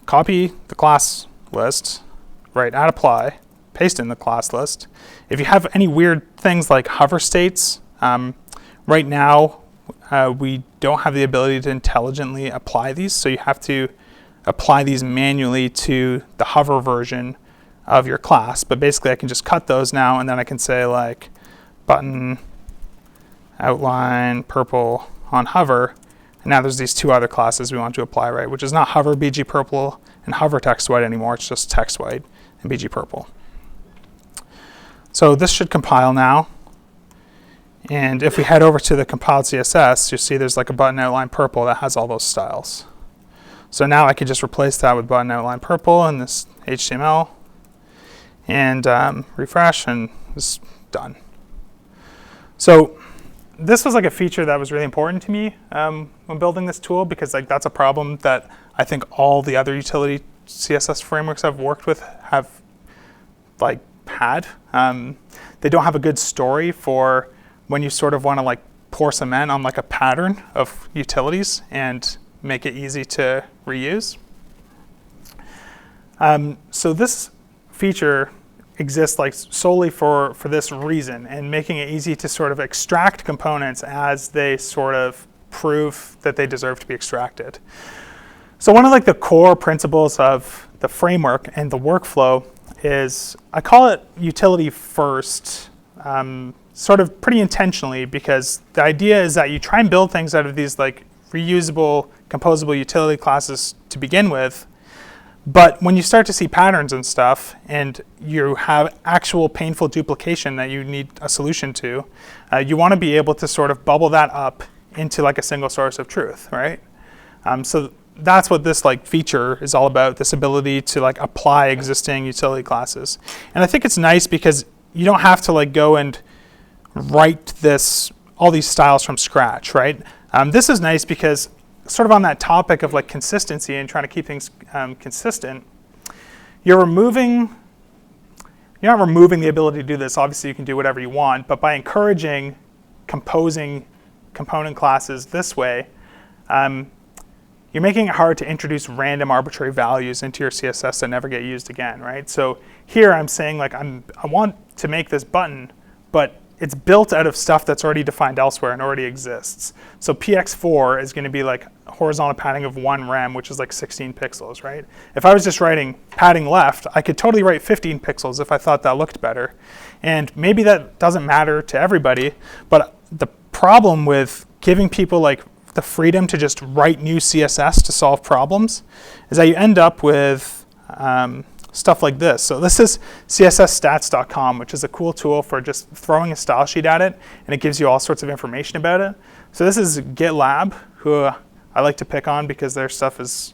copy the class list, right, @apply, paste in the class list. If you have any weird things like hover states, right now we don't have the ability to intelligently apply these, so you have to apply these manually to the hover version of your class. But basically I can just cut those now, and then I can say like button outline purple on hover, and now there's these 2 other classes we want to apply, right, which is not hover BG purple and hover text white anymore, it's just text white and BG purple. So this should compile now, and if we head over to the compiled CSS, you'll see there's like a button outline purple that has all those styles. So now I could just replace that with button outline purple in this HTML and refresh, and it's done. So this was like a feature that was really important to me when building this tool, because like that's a problem that I think all the other utility CSS frameworks I've worked with have like had. They don't have a good story for when you sort of want to like pour cement on like a pattern of utilities and make it easy to reuse. So this feature exists like solely for this reason, and making it easy to sort of extract components as they sort of prove that they deserve to be extracted. So one of like the core principles of the framework and the workflow is, I call it utility first, sort of pretty intentionally, because the idea is that you try and build things out of these like reusable, composable utility classes to begin with, But when you start to see patterns and stuff, and you have actual painful duplication that you need a solution to, you want to be able to sort of bubble that up into like a single source of truth, right? So that's what this like feature is all about, this ability to like apply existing utility classes. And I think it's nice because you don't have to like go and write all these styles from scratch, right? This is nice because sort of on that topic of like consistency and trying to keep things consistent, you're not removing the ability to do this. Obviously, you can do whatever you want, but by encouraging composing component classes this way, you're making it hard to introduce random arbitrary values into your CSS that never get used again, right? So here I'm saying like I want to make this button, but it's built out of stuff that's already defined elsewhere and already exists. So px4 is going to be like horizontal padding of 1 rem, which is like 16 pixels, right? If I was just writing padding left, I could totally write 15 pixels if I thought that looked better. And maybe that doesn't matter to everybody, but the problem with giving people like the freedom to just write new CSS to solve problems is that you end up with stuff like this. So this is cssstats.com, which is a cool tool for just throwing a style sheet at it, and it gives you all sorts of information about it. So this is GitLab, who I like to pick on because their stuff is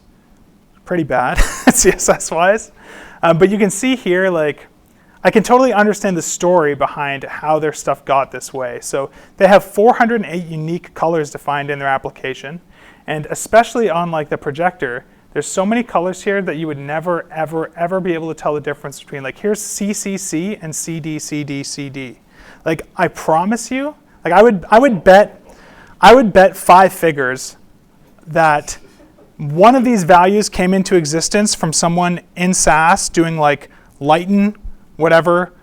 pretty bad CSS-wise. But you can see here, like, I can totally understand the story behind how their stuff got this way. So they have 408 unique colors defined in their application, and especially on like the projector, there's so many colors here that you would never, ever, ever be able to tell the difference between like here's CCC and CD, CD, CD. Like I promise you, like I would bet 5 figures that one of these values came into existence from someone in SAS doing like lighten whatever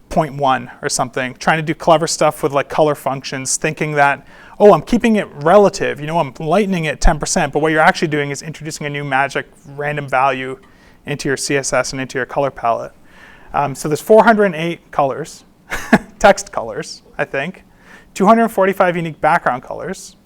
0.1 or something, trying to do clever stuff with like color functions, thinking that, oh, I'm keeping it relative, I'm lightening it 10%, but what you're actually doing is introducing a new magic random value into your CSS and into your color palette. So there's 408 colors, text colors, I think, 245 unique background colors.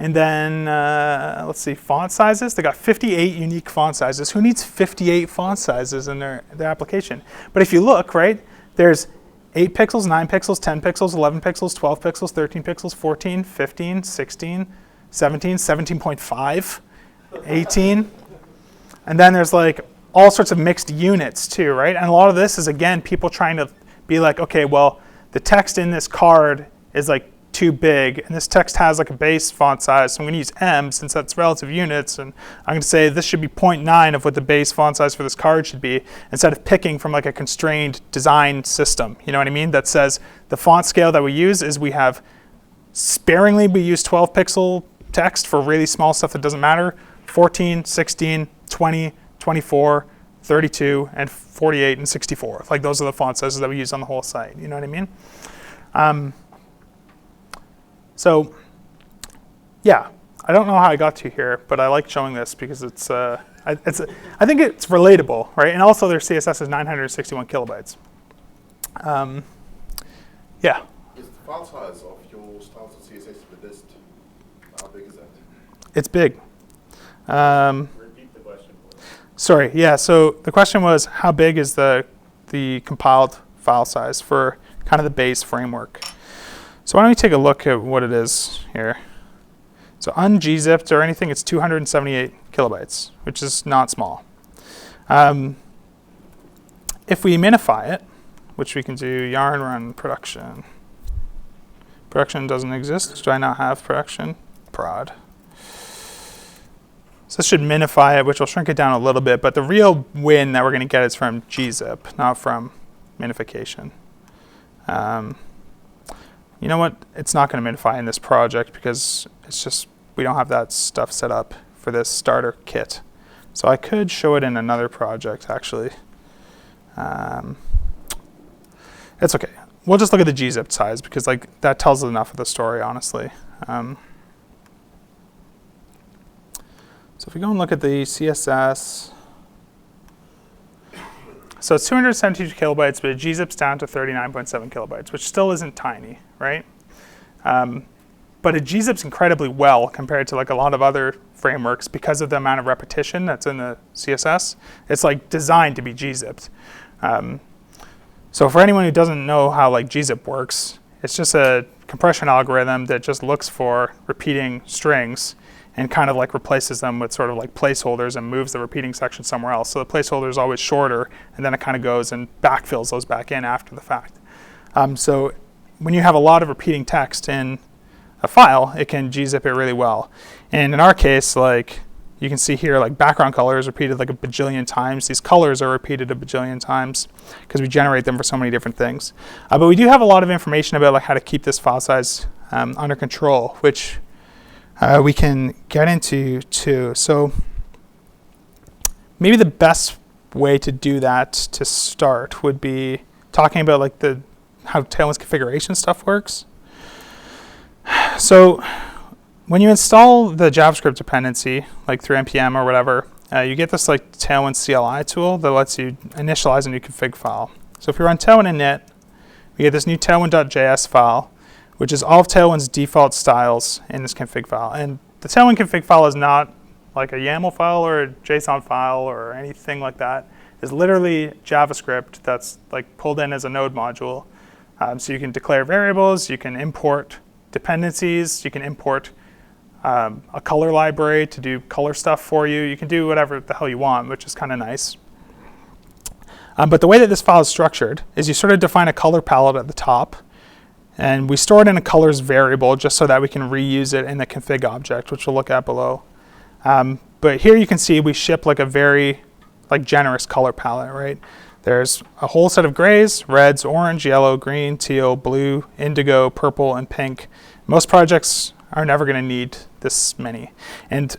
And then, let's see, font sizes. They got 58 unique font sizes. Who needs 58 font sizes in their application? But if you look, right, there's 8 pixels, 9 pixels, 10 pixels, 11 pixels, 12 pixels, 13 pixels, 14, 15, 16, 17, 17.5, 18. And then there's like all sorts of mixed units too, right? And a lot of this is, again, people trying to be like, okay, well, the text in this card is like too big, and this text has like a base font size, so I'm going to use M since that's relative units, and I'm going to say this should be 0.9 of what the base font size for this card should be, instead of picking from like a constrained design system, you know what I mean? That says the font scale that we use is we have sparingly, we use 12 pixel text for really small stuff that doesn't matter, 14, 16, 20, 24, 32, and 48, and 64. Like those are the font sizes that we use on the whole site, you know what I mean? So, yeah, I don't know how I got to here, but I like showing this because I think it's relatable, right? And also their CSS is 961 kilobytes. Yeah. Is the file size of your styles of CSS with this? How big is that? It's big. Repeat the question. Sorry, yeah, so the question was how big is the compiled file size for kind of the base framework? So why don't we take a look at what it is here. So ungzipped or anything, it's 278 kilobytes, which is not small. If we minify it, which we can do yarn run production. Production doesn't exist. Do I not have production? Prod. So this should minify it, which will shrink it down a little bit, but the real win that we're going to get is from gzip, not from minification. You know what? It's not going to minify in this project because it's just, we don't have that stuff set up for this starter kit. So I could show it in another project, actually. It's okay. We'll just look at the gzip size because like that tells enough of the story, honestly. So if we go and look at the CSS, so it's 272 kilobytes, but it gzips down to 39.7 kilobytes, which still isn't tiny, right? but it gzips incredibly well compared to like a lot of other frameworks because of the amount of repetition that's in the CSS. It's like designed to be gzipped. So for anyone who doesn't know how like gzip works, it's just a compression algorithm that just looks for repeating strings and kind of like replaces them with sort of like placeholders and moves the repeating section somewhere else. So the placeholder is always shorter, and then it kind of goes and backfills those back in after the fact. So when you have a lot of repeating text in a file, it can gzip it really well. And in our case, like you can see here, like background color is repeated like a bajillion times. These colors are repeated a bajillion times because we generate them for so many different things. But we do have a lot of information about like how to keep this file size under control, which we can get into too. So maybe the best way to do that to start would be talking about like how Tailwind's configuration stuff works. So when you install the JavaScript dependency, like through npm or whatever, you get this like Tailwind CLI tool that lets you initialize a new config file. So if you run Tailwind init, we get this new tailwind.js file, which is all of Tailwind's default styles in this config file. And the Tailwind config file is not like a YAML file or a JSON file or anything like that. It's literally JavaScript that's like pulled in as a node module. So you can declare variables, you can import dependencies, you can import a color library to do color stuff for you. You can do whatever the hell you want, which is kind of nice. But the way that this file is structured is you sort of define a color palette at the top, and we store it in a colors variable just so that we can reuse it in the config object, which we'll look at below. But here you can see we ship like a very like generous color palette, right? There's a whole set of grays, reds, orange, yellow, green, teal, blue, indigo, purple, and pink. Most projects are never going to need this many. And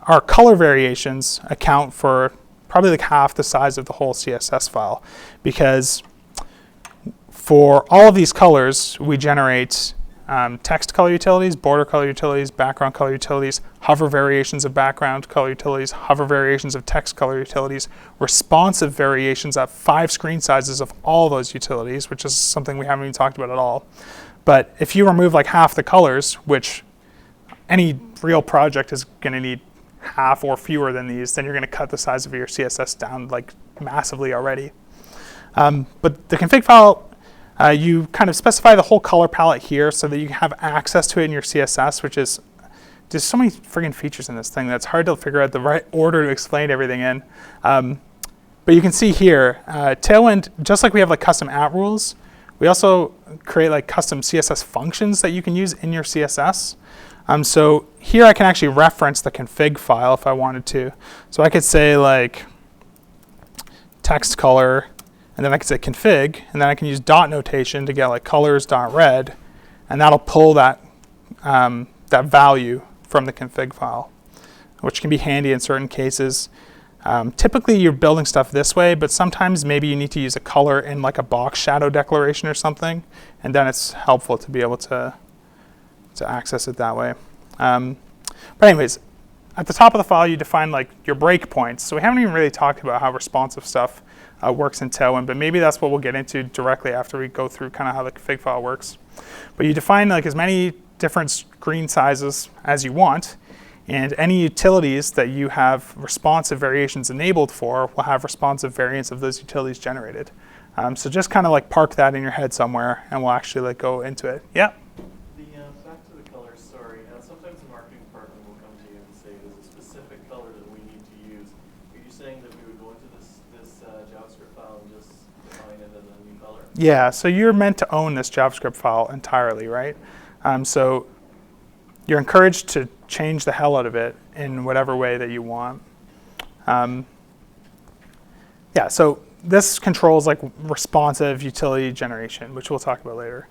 our color variations account for probably like half the size of the whole CSS file, because for all of these colors, we generate text color utilities, border color utilities, background color utilities, hover variations of background color utilities, hover variations of text color utilities, responsive variations at 5 screen sizes of all those utilities, which is something we haven't even talked about at all. But if you remove like half the colors, which any real project is going to need half or fewer than these, then you're going to cut the size of your CSS down like massively already. But the config file, you kind of specify the whole color palette here so that you have access to it in your CSS, which is, there's so many friggin' features in this thing that's hard to figure out the right order to explain everything in. But you can see here, Tailwind, just like we have like custom at rules, we also create like custom CSS functions that you can use in your CSS. So here I can actually reference the config file if I wanted to. So I could say like text color, and then I could say config, and then I can use dot notation to get like colors.red, and that'll pull that, that value from the config file, which can be handy in certain cases. Typically you're building stuff this way, but sometimes maybe you need to use a color in like a box shadow declaration or something, and then it's helpful to be able to access it that way. But anyways, at the top of the file you define like your breakpoints. So we haven't even really talked about how responsive stuff works in Tailwind, but maybe that's what we'll get into directly after we go through kind of how the config file works. But you define like as many different screen sizes as you want, and any utilities that you have responsive variations enabled for will have responsive variants of those utilities generated. So just kind of like park that in your head somewhere, and we'll actually like go into it. Yeah. Back to the colors, sorry. Sometimes the marketing department will come to you and say there's a specific color that we need to use. Are you saying that we would go into this JavaScript file and just define it as a new color? Yeah, so you're meant to own this JavaScript file entirely, right? So you're encouraged to change the hell out of it in whatever way that you want. Yeah, so this controls like responsive utility generation, which we'll talk about later.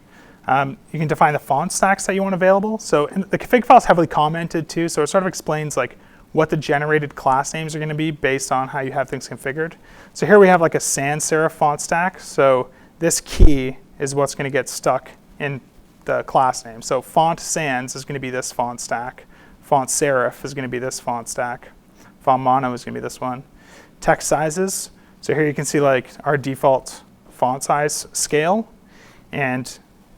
You can define the font stacks that you want available. So the config file is heavily commented too, so it sort of explains like what the generated class names are going to be based on how you have things configured. So here we have like a sans serif font stack. So this key is what's going to get stuck in the class name. So font sans is going to be this font stack. Font serif is going to be this font stack. Font mono is going to be this one. Text sizes. So here you can see like our default font size scale. And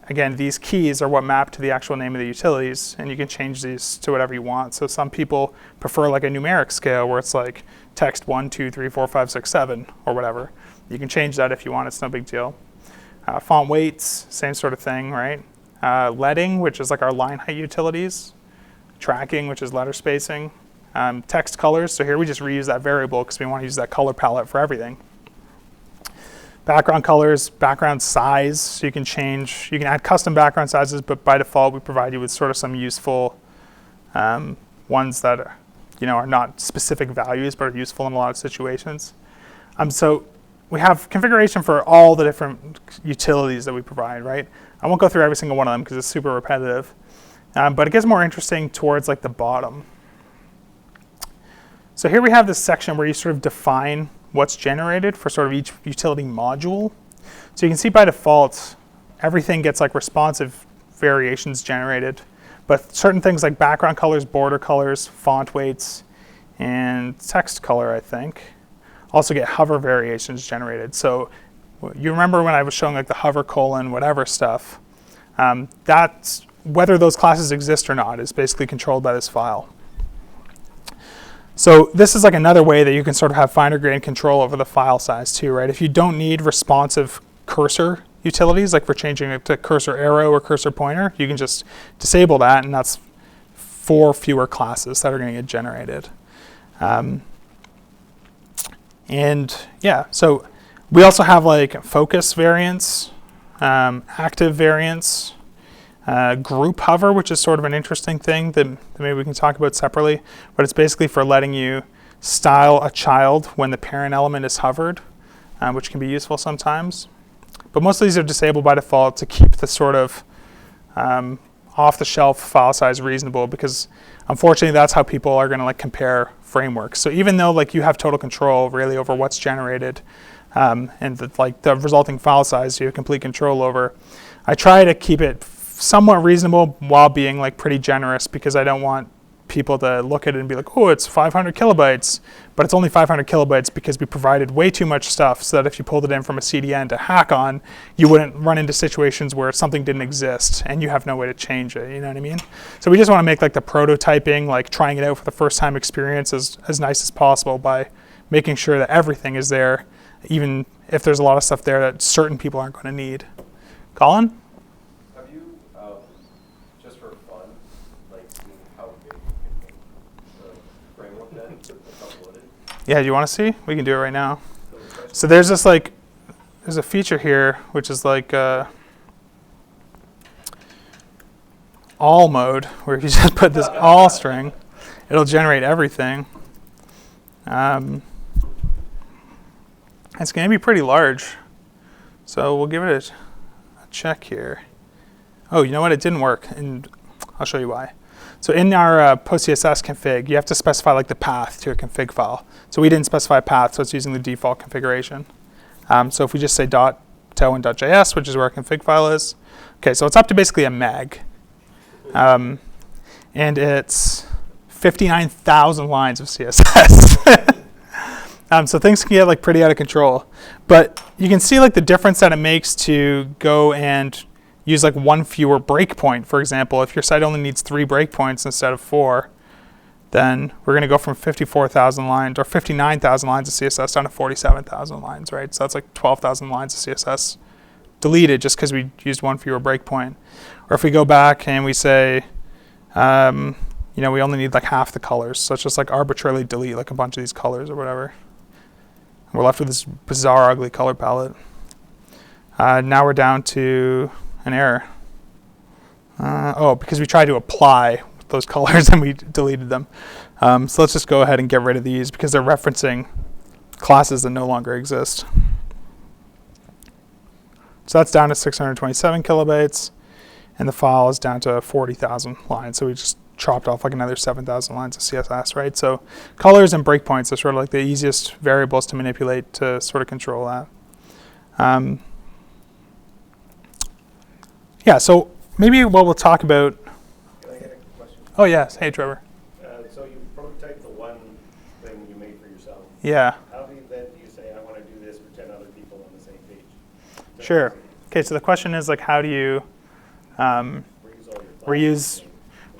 again, these keys are what map to the actual name of the utilities, and you can change these to whatever you want. So some people prefer like a numeric scale where it's like text 1, 2, 3, 4, 5, 6, 7, or whatever. You can change that if you want, it's no big deal. Font weights, same sort of thing, right? Leading, which is like our line height utilities. Tracking, which is letter spacing. Text colors, so here we just reuse that variable because we want to use that color palette for everything. Background colors, background size, so you can change, you can add custom background sizes, but by default we provide you with sort of some useful ones that are, are not specific values but are useful in a lot of situations. So we have configuration for all the different utilities that we provide, right? I won't go through every single one of them because it's super repetitive, but it gets more interesting towards like the bottom. So here we have this section where you sort of define what's generated for sort of each utility module. So you can see by default, everything gets like responsive variations generated, but certain things like background colors, border colors, font weights, and text color, I think, also get hover variations generated. So you remember when I was showing like the hover colon whatever stuff, that's whether those classes exist or not is basically controlled by this file. So this is like another way that you can sort of have finer grained control over the file size too, right? If you don't need responsive cursor utilities, like for changing it to cursor arrow or cursor pointer, you can just disable that, and that's 4 fewer classes that are going to get generated. And yeah, so we also have like focus variants, active variants, group hover, which is sort of an interesting thing that maybe we can talk about separately, but it's basically for letting you style a child when the parent element is hovered, which can be useful sometimes. But most of these are disabled by default to keep the sort of off-the-shelf file size reasonable, because unfortunately that's how people are going to like compare frameworks. So even though like you have total control really over what's generated and the resulting file size you have complete control over, I try to keep it somewhat reasonable while being like pretty generous, because I don't want people to look at it and be like, oh, it's 500 kilobytes, but it's only 500 kilobytes because we provided way too much stuff so that if you pulled it in from a CDN to hack on, you wouldn't run into situations where something didn't exist and you have no way to change it, you know what I mean? So we just want to make like the prototyping, like trying it out for the first time experience as nice as possible by making sure that everything is there, even if there's a lot of stuff there that certain people aren't going to need. Colin? Yeah, do you want to see? We can do it right now. So there's this like, there's a feature here which is like all mode, where if you just put this all string, it'll generate everything. It's going to be pretty large, so we'll give it a check here. Oh, you know what? It didn't work, and I'll show you why. So in our post-CSS config, you have to specify like the path to your config file. So we didn't specify a path, so it's using the default configuration. So if we just say .tailwind.js, which is where our config file is, okay, so it's up to basically a meg. And it's 59,000 lines of CSS. So things can get like pretty out of control. But you can see like the difference that it makes to go and use like 1 fewer breakpoint. For example, if your site only needs 3 breakpoints instead of 4, then we're going to go from 54,000 lines or 59,000 lines of CSS down to 47,000 lines, right? So that's like 12,000 lines of CSS deleted just because we used 1 fewer breakpoint. Or if we go back and we say, we only need like half the colors, so it's just like arbitrarily delete like a bunch of these colors or whatever. And we're left with this bizarre, ugly color palette. Now we're down to an error. Because we tried to apply those colors and we deleted them. So let's just go ahead and get rid of these because they're referencing classes that no longer exist. So that's down to 627 kilobytes, and the file is down to 40,000 lines. So we just chopped off like another 7,000 lines of CSS, right? So colors and breakpoints are sort of like the easiest variables to manipulate to sort of control that. So maybe what we'll talk about. Can I get a question? Oh, yes. Hey, Trevor. So you prototype the one thing you made for yourself. Yeah. How do you say, I want to do this for 10 other people on the same page? Sure. Okay, so the question is like, how do you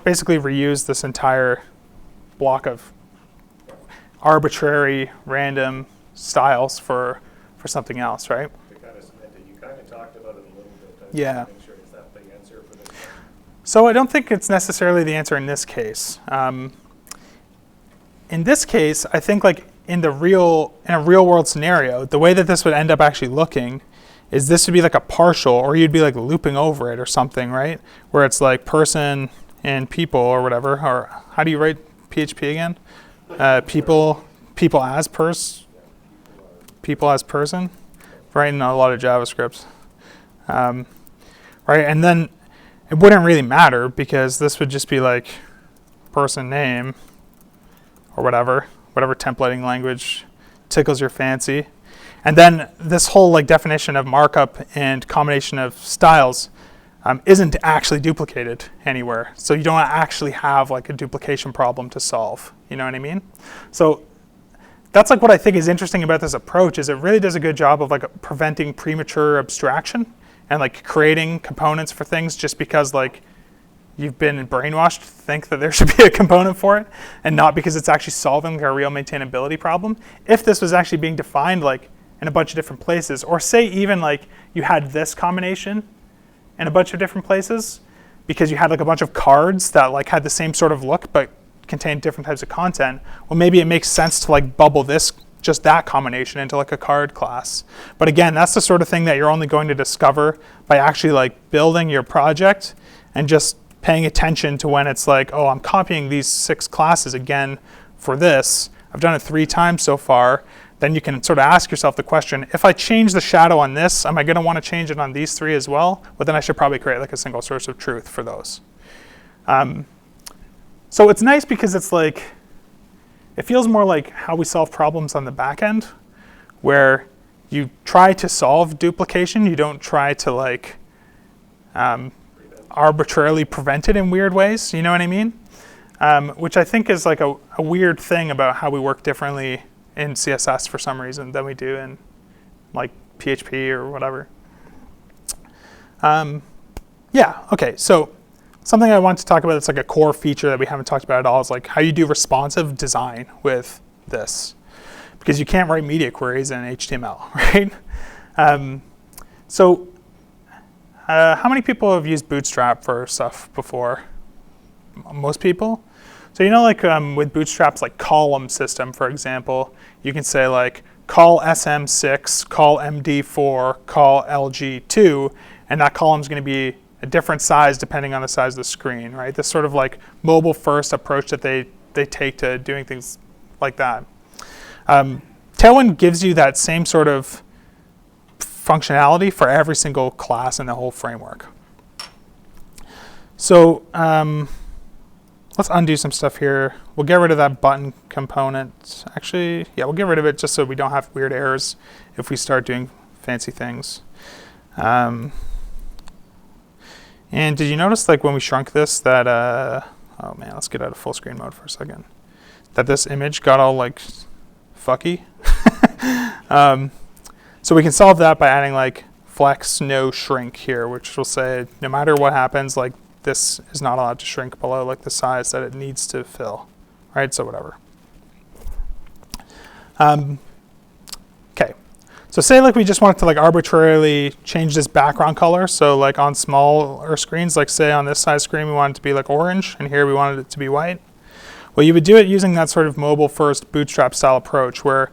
Basically reuse this entire block of arbitrary, random styles for something else, right? To kind of cement it, you kind of talked about it a little bit. I just Yeah. want to make sure, is that the answer for this one? So I don't think it's necessarily the answer in this case. In this case, I think like in a real world scenario, the way that this would end up actually looking is this would be like a partial, or you'd be like looping over it or something, right? Where it's like person and people or whatever, or how do you write PHP again? People as person, writing a lot of JavaScript, right? And then it wouldn't really matter because this would just be like person name or whatever templating language tickles your fancy. And then this whole like definition of markup and combination of styles isn't actually duplicated anywhere. So you don't actually have like a duplication problem to solve. You know what I mean? So that's like what I think is interesting about this approach is it really does a good job of like preventing premature abstraction and like creating components for things just because like you've been brainwashed to think that there should be a component for it and not because it's actually solving a real maintainability problem. If this was actually being defined like in a bunch of different places, or say even like you had this combination in a bunch of different places because you had like a bunch of cards that like had the same sort of look but contained different types of content, well maybe it makes sense to like bubble just that combination into like a card class. But again, that's the sort of thing that you're only going to discover by actually like building your project and just paying attention to when it's like, oh, I'm copying these 6 classes again for this. I've done it 3 times so far. Then you can sort of ask yourself the question, if I change the shadow on this, am I going to want to change it on these 3 as well? Well, then I should probably create like a single source of truth for those. So it's nice because it's like, it feels more like how we solve problems on the back end, where you try to solve duplication. You don't try to like arbitrarily prevent it in weird ways. You know what I mean? Which I think is like a weird thing about how we work differently in CSS for some reason than we do in like PHP or whatever. Yeah, okay, so something I want to talk about that's like a core feature that we haven't talked about at all is like how you do responsive design with this. Because you can't write media queries in HTML, right? How many people have used Bootstrap for stuff before? Most people? So you know like with Bootstrap's like column system, for example, you can say like call SM6, call MD4, call LG2, and that column is going to be a different size depending on the size of the screen, right? This sort of like mobile first approach that they take to doing things like that. Tailwind gives you that same sort of functionality for every single class in the whole framework. So let's undo some stuff here. We'll get rid of that button component. Actually, yeah, we'll get rid of it just so we don't have weird errors if we start doing fancy things. And did you notice like when we shrunk this that, oh man, let's get out of full screen mode for a second, that this image got all like fucky? So we can solve that by adding like flex no shrink here, which will say no matter what happens, like this is not allowed to shrink below like the size that it needs to fill, right? So whatever. Okay, so say like we just wanted to like arbitrarily change this background color. So like on smaller screens, like say on this size screen we want it to be like orange, and here we wanted it to be white. Well, you would do it using that sort of mobile first Bootstrap style approach where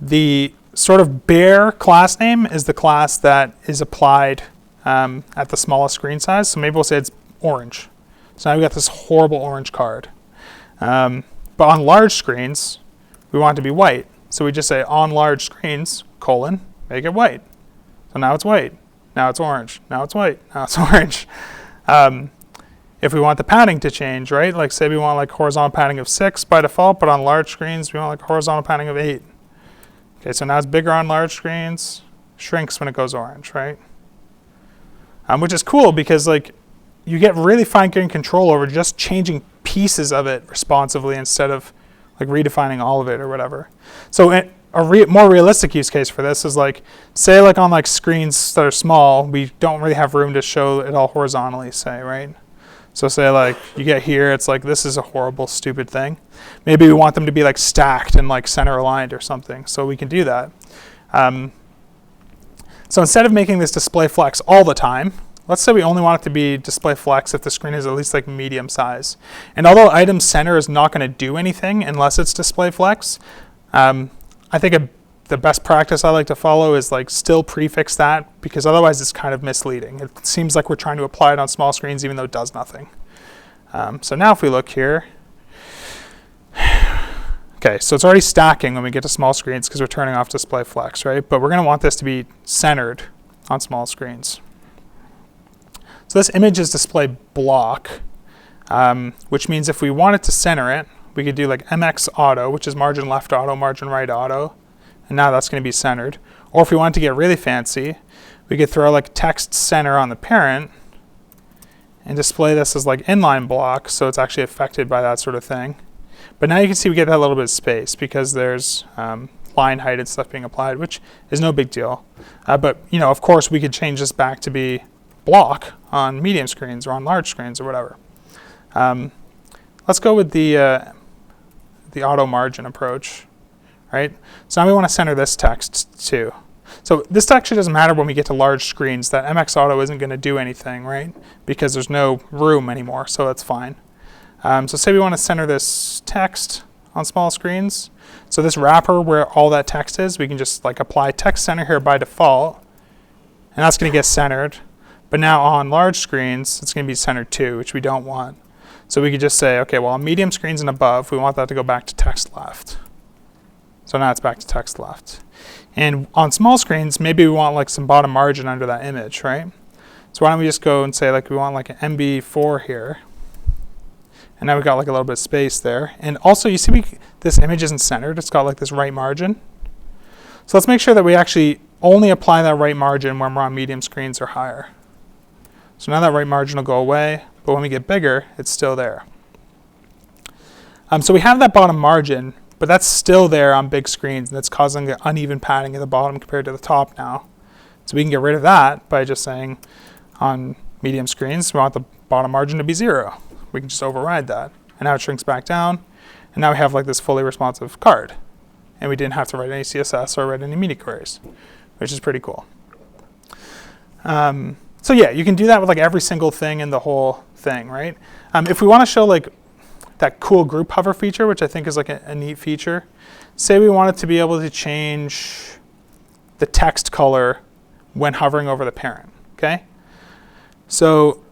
the sort of bare class name is the class that is applied at the smallest screen size. So maybe we'll say it's orange. So now we got this horrible orange card. But on large screens, we want it to be white. So we just say on large screens, colon, make it white. So now it's white. Now it's orange. Now it's white. Now it's orange. If we want the padding to change, right? Like say we want like horizontal padding of 6 by default, but on large screens, we want like horizontal padding of 8. Okay, so now it's bigger on large screens, shrinks when it goes orange, right? Which is cool because like you get really fine-grained control over just changing pieces of it responsively instead of like redefining all of it or whatever. So more realistic use case for this is like, say like on like screens that are small, we don't really have room to show it all horizontally, say, right? So say like you get here, it's like this is a horrible, stupid thing. Maybe we want them to be like stacked and like center aligned or something, so we can do that. So instead of making this display flex all the time, let's say we only want it to be display flex if the screen is at least like medium size. And although item center is not going to do anything unless it's display flex, I think the best practice I like to follow is like still prefix that, because otherwise it's kind of misleading. It seems like we're trying to apply it on small screens even though it does nothing. So now if we look here, okay, so it's already stacking when we get to small screens because we're turning off display flex, right? But we're going to want this to be centered on small screens. So this image is display block, which means if we wanted to center it, we could do like MX auto, which is margin left auto, margin right auto, and now that's going to be centered. Or if we wanted to get really fancy, we could throw like text center on the parent and display this as like inline block, so it's actually affected by that sort of thing. But now you can see we get that little bit of space because there's line height and stuff being applied, which is no big deal. But of course, we could change this back to be block on medium screens or on large screens or whatever. Let's go with the auto margin approach, right? So now we want to center this text too. So this actually doesn't matter when we get to large screens. That MX auto isn't going to do anything, right? Because there's no room anymore, so that's fine. So say we want to center this text on small screens. So this wrapper where all that text is, we can just like apply text center here by default, and that's going to get centered. But now on large screens, it's going to be centered too, which we don't want. So we could just say, okay, well on medium screens and above, we want that to go back to text left. So now it's back to text left. And on small screens, maybe we want like some bottom margin under that image, right? So why don't we just go and say like we want like an MB4 here. And now we've got like a little bit of space there. And also you see this image isn't centered, it's got like this right margin. So let's make sure that we actually only apply that right margin when we're on medium screens or higher. So now that right margin will go away, but when we get bigger, it's still there. So we have that bottom margin, but that's still there on big screens, and it's causing the uneven padding at the bottom compared to the top now. So we can get rid of that by just saying on medium screens, we want the bottom margin to be 0. We can just override that. And now it shrinks back down, and now we have like this fully responsive card. And we didn't have to write any CSS or write any media queries, which is pretty cool. So yeah, you can do that with like every single thing in the whole thing, right? If we want to show like that cool group hover feature, which I think is like a neat feature, say we wanted to be able to change the text color when hovering over the parent, okay? So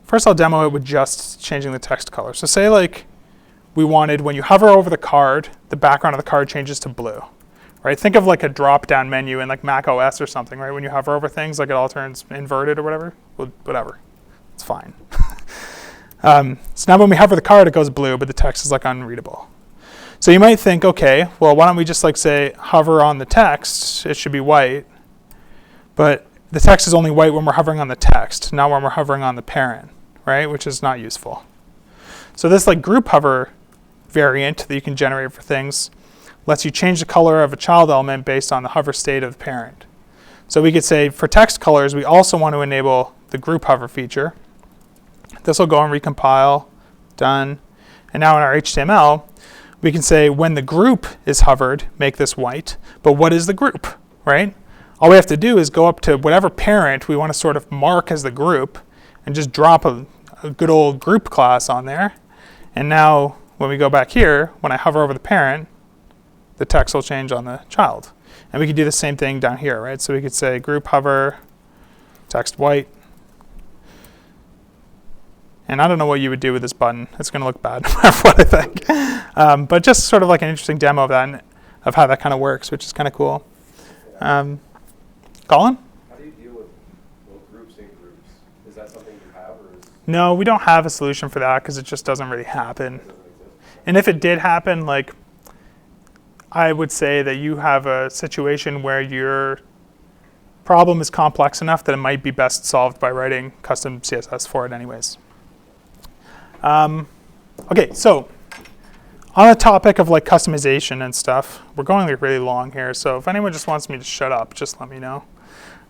first I'll demo it with just changing the text color. So say like we wanted, when you hover over the card, the background of the card changes to blue. Right? Think of like a drop-down menu in like Mac OS or something, right? When you hover over things, like it all turns inverted or whatever. Well, whatever, it's fine. So now when we hover the card, it goes blue, but the text is like unreadable. So you might think, okay, well, why don't we just like say hover on the text? It should be white, but the text is only white when we're hovering on the text, not when we're hovering on the parent, right? Which is not useful. So this like group hover variant that you can generate for things lets you change the color of a child element based on the hover state of the parent. So we could say for text colors, we also want to enable the group hover feature. This will go and recompile, done. And now in our HTML, we can say when the group is hovered, make this white. But what is the group, right? All we have to do is go up to whatever parent we want to sort of mark as the group and just drop a good old group class on there. And now when we go back here, when I hover over the parent, the text will change on the child. And we could do the same thing down here, right? So we could say group hover, text white. And I don't know what you would do with this button. It's going to look bad no matter what I think. But just sort of like an interesting demo of that, and of how that kind of works, which is kind of cool. Colin? How do you deal with groups in groups? Is that something you have, or is No, we don't have a solution for that because it just doesn't really happen. it doesn't exist? And if it did happen, like, I would say that you have a situation where your problem is complex enough that it might be best solved by writing custom CSS for it anyways. Okay, so on the topic of like customization and stuff, we're going like really long here, so if anyone just wants me to shut up, just let me know.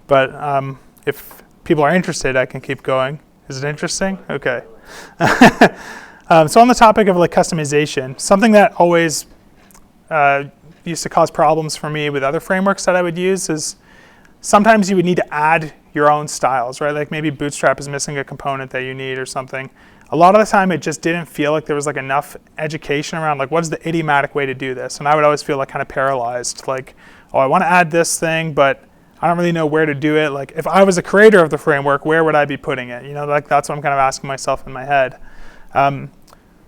But if people are interested, I can keep going. Is it interesting? Okay. So on the topic of like customization, something that always used to cause problems for me with other frameworks that I would use is sometimes you would need to add your own styles, right? Like maybe Bootstrap is missing a component that you need or something. A lot of the time it just didn't feel like there was like enough education around like what's the idiomatic way to do this, and I would always feel like kind of paralyzed, like, oh, I want to add this thing, but I don't really know where to do it. Like if I was a creator of the framework, where would I be putting it? You know, like that's what I'm kind of asking myself in my head.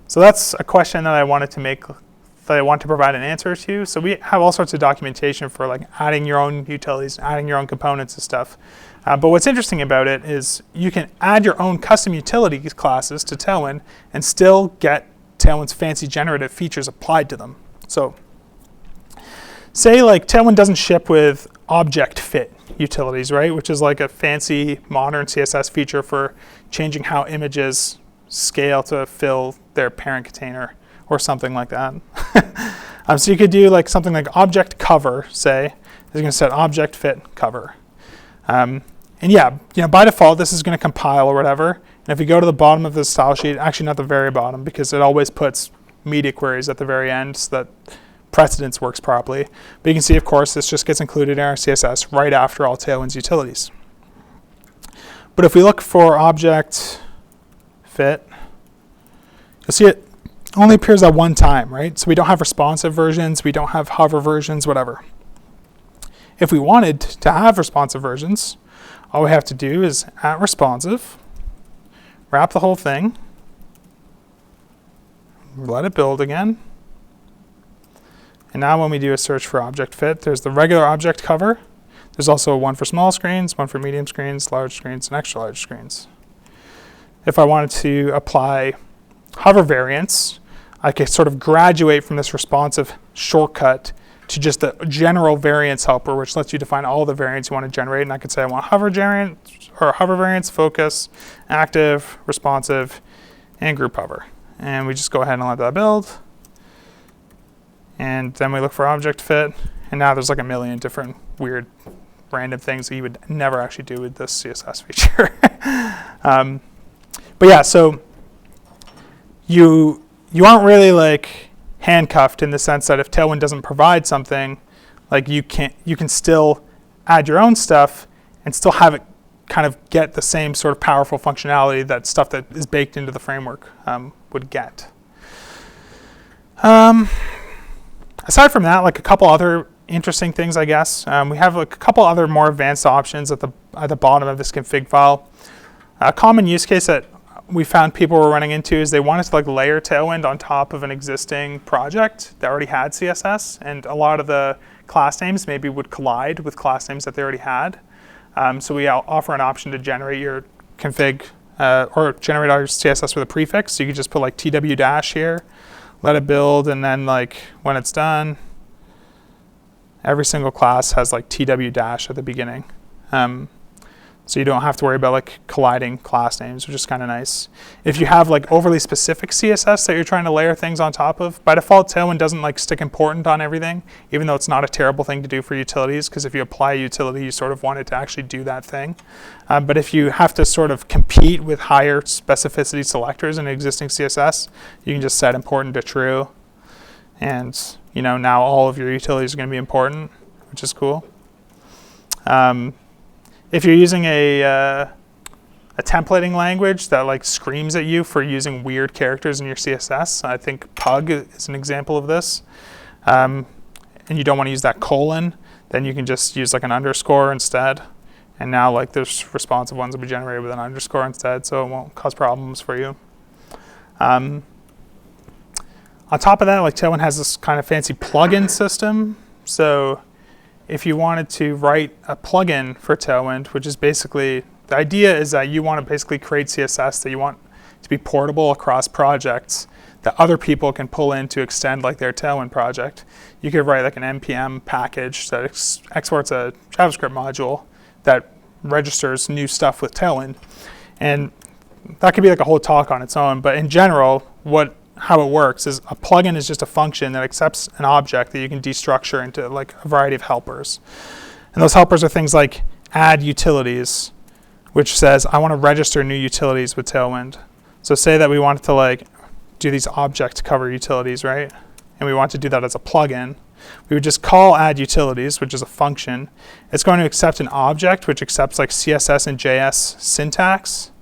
So that's a question that I wanted to make, that I want to provide an answer to. So we have all sorts of documentation for like adding your own utilities, adding your own components and stuff. But what's interesting about it is you can add your own custom utilities classes to Tailwind and still get Tailwind's fancy generative features applied to them. So say like Tailwind doesn't ship with object fit utilities, right? Which is like a fancy modern CSS feature for changing how images scale to fill their parent container or something like that. So you could do like something like object cover, say, is going to set object fit cover. And yeah, you know, by default, this is going to compile or whatever. And if we go to the bottom of the style sheet, actually not the very bottom, because it always puts media queries at the very end so that precedence works properly. But you can see, of course, this just gets included in our CSS right after all Tailwind's utilities. But if we look for object fit, you'll see it only appears at one time, right? So we don't have responsive versions, we don't have hover versions, whatever. If we wanted to have responsive versions, all we have to do is @responsive, wrap the whole thing, let it build again. And now when we do a search for object fit, there's the regular object cover. There's also one for small screens, one for medium screens, large screens, and extra large screens. If I wanted to apply hover variants, I could sort of graduate from this responsive shortcut to just the general variance helper, which lets you define all the variants you want to generate. And I could say I want hover variants, focus, active, responsive, and group hover. And we just go ahead and let that build. And then we look for object fit. And now there's like a million different weird random things that you would never actually do with this CSS feature. But yeah, so you aren't really like handcuffed in the sense that if Tailwind doesn't provide something, like you can still add your own stuff and still have it kind of get the same sort of powerful functionality that stuff that is baked into the framework would get. Aside from that, like a couple other interesting things, I guess. We have like a couple other more advanced options at the bottom of this config file. A common use case that we found people were running into is they wanted to like layer Tailwind on top of an existing project that already had CSS, and a lot of the class names maybe would collide with class names that they already had. So we offer an option to generate your config or generate our CSS with a prefix. So you could just put like TW- here, let it build, and then like when it's done, every single class has like TW- at the beginning. So you don't have to worry about like colliding class names, which is kind of nice. If you have like overly specific CSS that you're trying to layer things on top of, by default Tailwind doesn't like stick important on everything, even though it's not a terrible thing to do for utilities, because if you apply a utility, you sort of want it to actually do that thing. But if you have to sort of compete with higher specificity selectors in existing CSS, you can just set important to true. And you know, now all of your utilities are going to be important, which is cool. If you're using a templating language that like screams at you for using weird characters in your CSS, I think PUG is an example of this, and you don't want to use that colon, then you can just use like an underscore instead. And now like there's responsive ones that will be generated with an underscore instead, so it won't cause problems for you. On top of that, like Tailwind has this kind of fancy plugin system. So if you wanted to write a plugin for Tailwind, which is basically, the idea is that you want to basically create CSS that you want to be portable across projects that other people can pull in to extend like their Tailwind project. You could write like an npm package that exports a JavaScript module that registers new stuff with Tailwind. And that could be like a whole talk on its own, but in general, what how it works is a plugin is just a function that accepts an object that you can destructure into like a variety of helpers. And those helpers are things like add utilities, which says I want to register new utilities with Tailwind. So say that we wanted to like do these object cover utilities, right? And we want to do that as a plugin. We would just call add utilities, which is a function. It's going to accept an object, which accepts like CSS and JS syntax.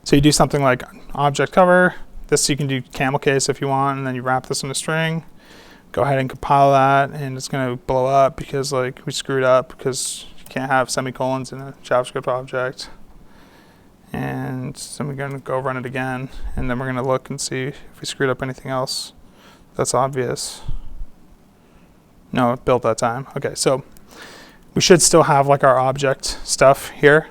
So you do something like object cover. This you can do camel case if you want, and then you wrap this in a string. Go ahead and compile that, and it's going to blow up because like we screwed up because you can't have semicolons in a JavaScript object. And then we're going to go run it again, and then we're going to look and see if we screwed up anything else that's obvious. No, it built that time. Okay, so we should still have like our object stuff here,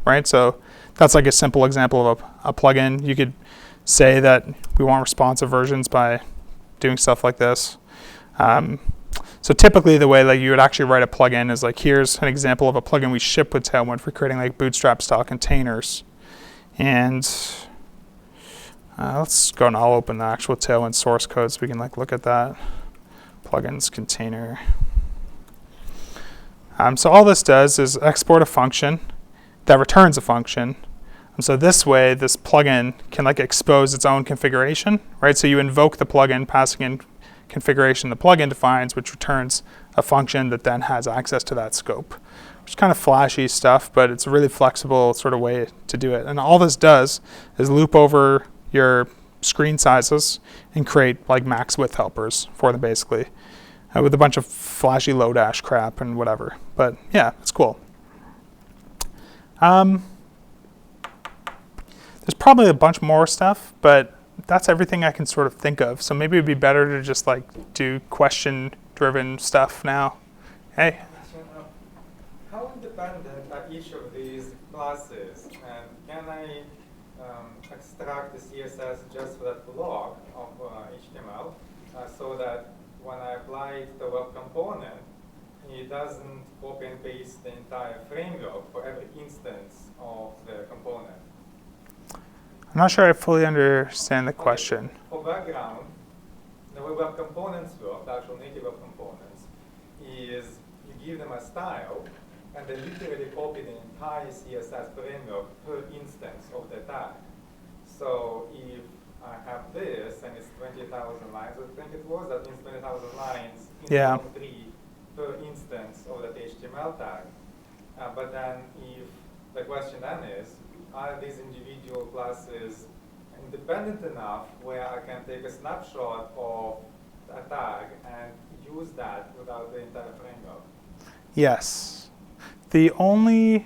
right? So that's like a simple example of a plugin. You could say that we want responsive versions by doing stuff like this. So typically the way like you would actually write a plugin is like, here's an example of a plugin we ship with Tailwind for creating like Bootstrap style containers. And let's go and I'll open the actual Tailwind source code so we can like look at that. Plugins container. So all this does is export a function that returns a function. And so this way, this plugin can like expose its own configuration, right? So you invoke the plugin, passing in configuration the plugin defines, which returns a function that then has access to that scope. Which is kind of flashy stuff, but it's a really flexible sort of way to do it. And all this does is loop over your screen sizes and create like max width helpers for them basically, with a bunch of flashy Lodash crap and whatever. But yeah, it's cool. There's probably a bunch more stuff, but that's everything I can sort of think of. So maybe it'd be better to just like do question-driven stuff now. Hey. How independent are each of these classes? And can I extract the CSS just for that block of HTML so that when I apply it to the web component, it doesn't copy and paste the entire framework for every instance of the component? I'm not sure I fully understand the question. Okay. For background, the way web components work, the actual native web components, is you give them a style, and they literally copy the entire CSS framework per instance of the tag. So if I have this, and it's 20,000 lines, I think it was, that means 20,000 lines in yeah. tree per instance of that HTML tag. But then if the question then is, are these individual classes independent enough where I can take a snapshot of a tag and use that without the entire framework? Yes. The only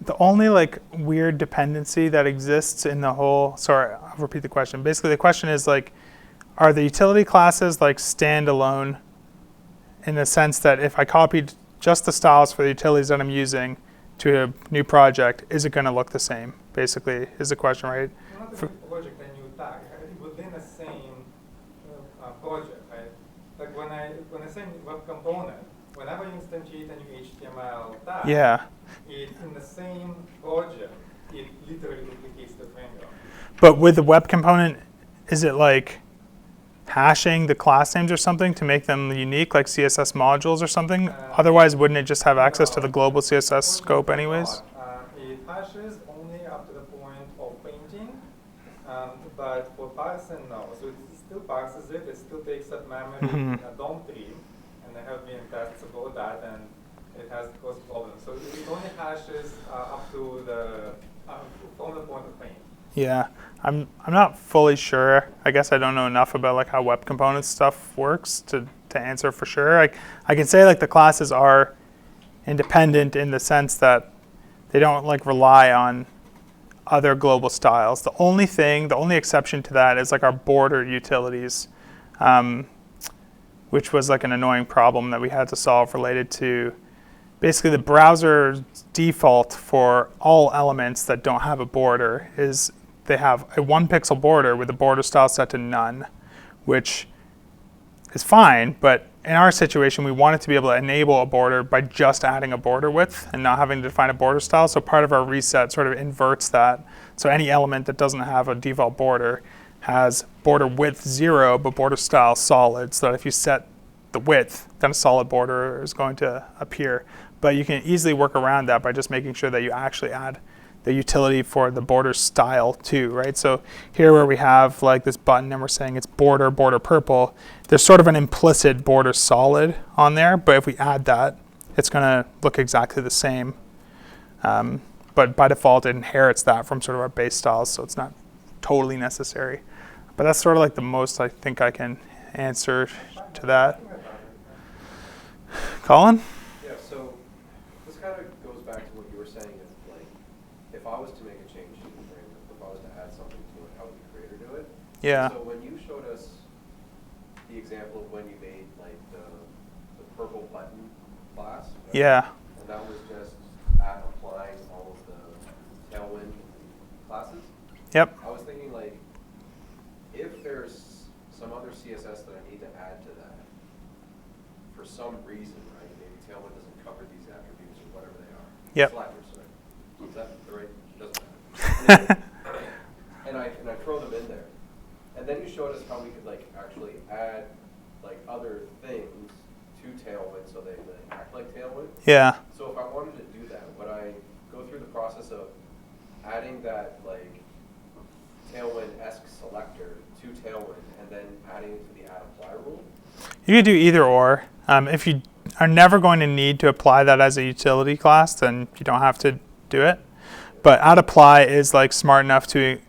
like weird dependency that exists in the whole, sorry, I'll repeat the question. Basically the question is like, are the utility classes like standalone in the sense that if I copied just the styles for the utilities that I'm using to a new project, is it going to look the same? Basically, is the question, right? Not a new project, a new tag. Within the same project, right? Like when I say web component, whenever you instantiate a new HTML tag, yeah. It in the same project, it literally duplicates the framework. But with the web component, is it like hashing the class names or something to make them unique, like CSS modules or something? Otherwise, wouldn't it just have access to the global CSS scope anyways? It hashes only up to the point of painting, but for parsing, no. So it still parses it, it still takes up memory in a DOM tree, and there have been tests about that, and it has caused problems. So it only hashes up to the, from the point of paint. Yeah, I'm not fully sure. I guess I don't know enough about like how web component stuff works to answer for sure. I can say like the classes are independent in the sense that they don't like rely on other global styles. The only exception to that is like our border utilities, which was like an annoying problem that we had to solve related to basically the browser's default for all elements that don't have a border is they have a 1-pixel border with the border style set to none, which is fine, but in our situation, we wanted to be able to enable a border by just adding a border width and not having to define a border style. So part of our reset sort of inverts that. So any element that doesn't have a default border has border width 0, but border style solid, so that if you set the width, then a solid border is going to appear. But you can easily work around that by just making sure that you actually add the utility for the border style too, right? So here where we have like this button and we're saying it's border purple, there's sort of an implicit border solid on there, but if we add that, it's gonna look exactly the same. But by default, it inherits that from sort of our base styles, so it's not totally necessary. But that's sort of like the most I think I can answer to that. Colin? Yeah, so this kind of goes back to what you were saying, is like, if I was to make a change to the framework, if I was to add something to it, how would the creator do it? Yeah. So when you showed us the example of when you made like the purple button class, right? Yeah. And that was just applying all of the Tailwind classes. Yep. I was thinking like, if there's some other CSS that I need to add to that, for some reason, right? Maybe Tailwind doesn't cover these attributes or whatever they are. Yep. Selectors, right? Is that the right? Doesn't matter. And I throw them in there, and then you showed us how we could like actually add like other things to Tailwind so they act like Tailwind. Yeah. So if I wanted to do that, would I go through the process of adding that like Tailwind-esque selector to Tailwind and then adding it to the add apply rule? You could do either or. If you are never going to need to apply that as a utility class, then you don't have to do it. But add apply is like smart enough to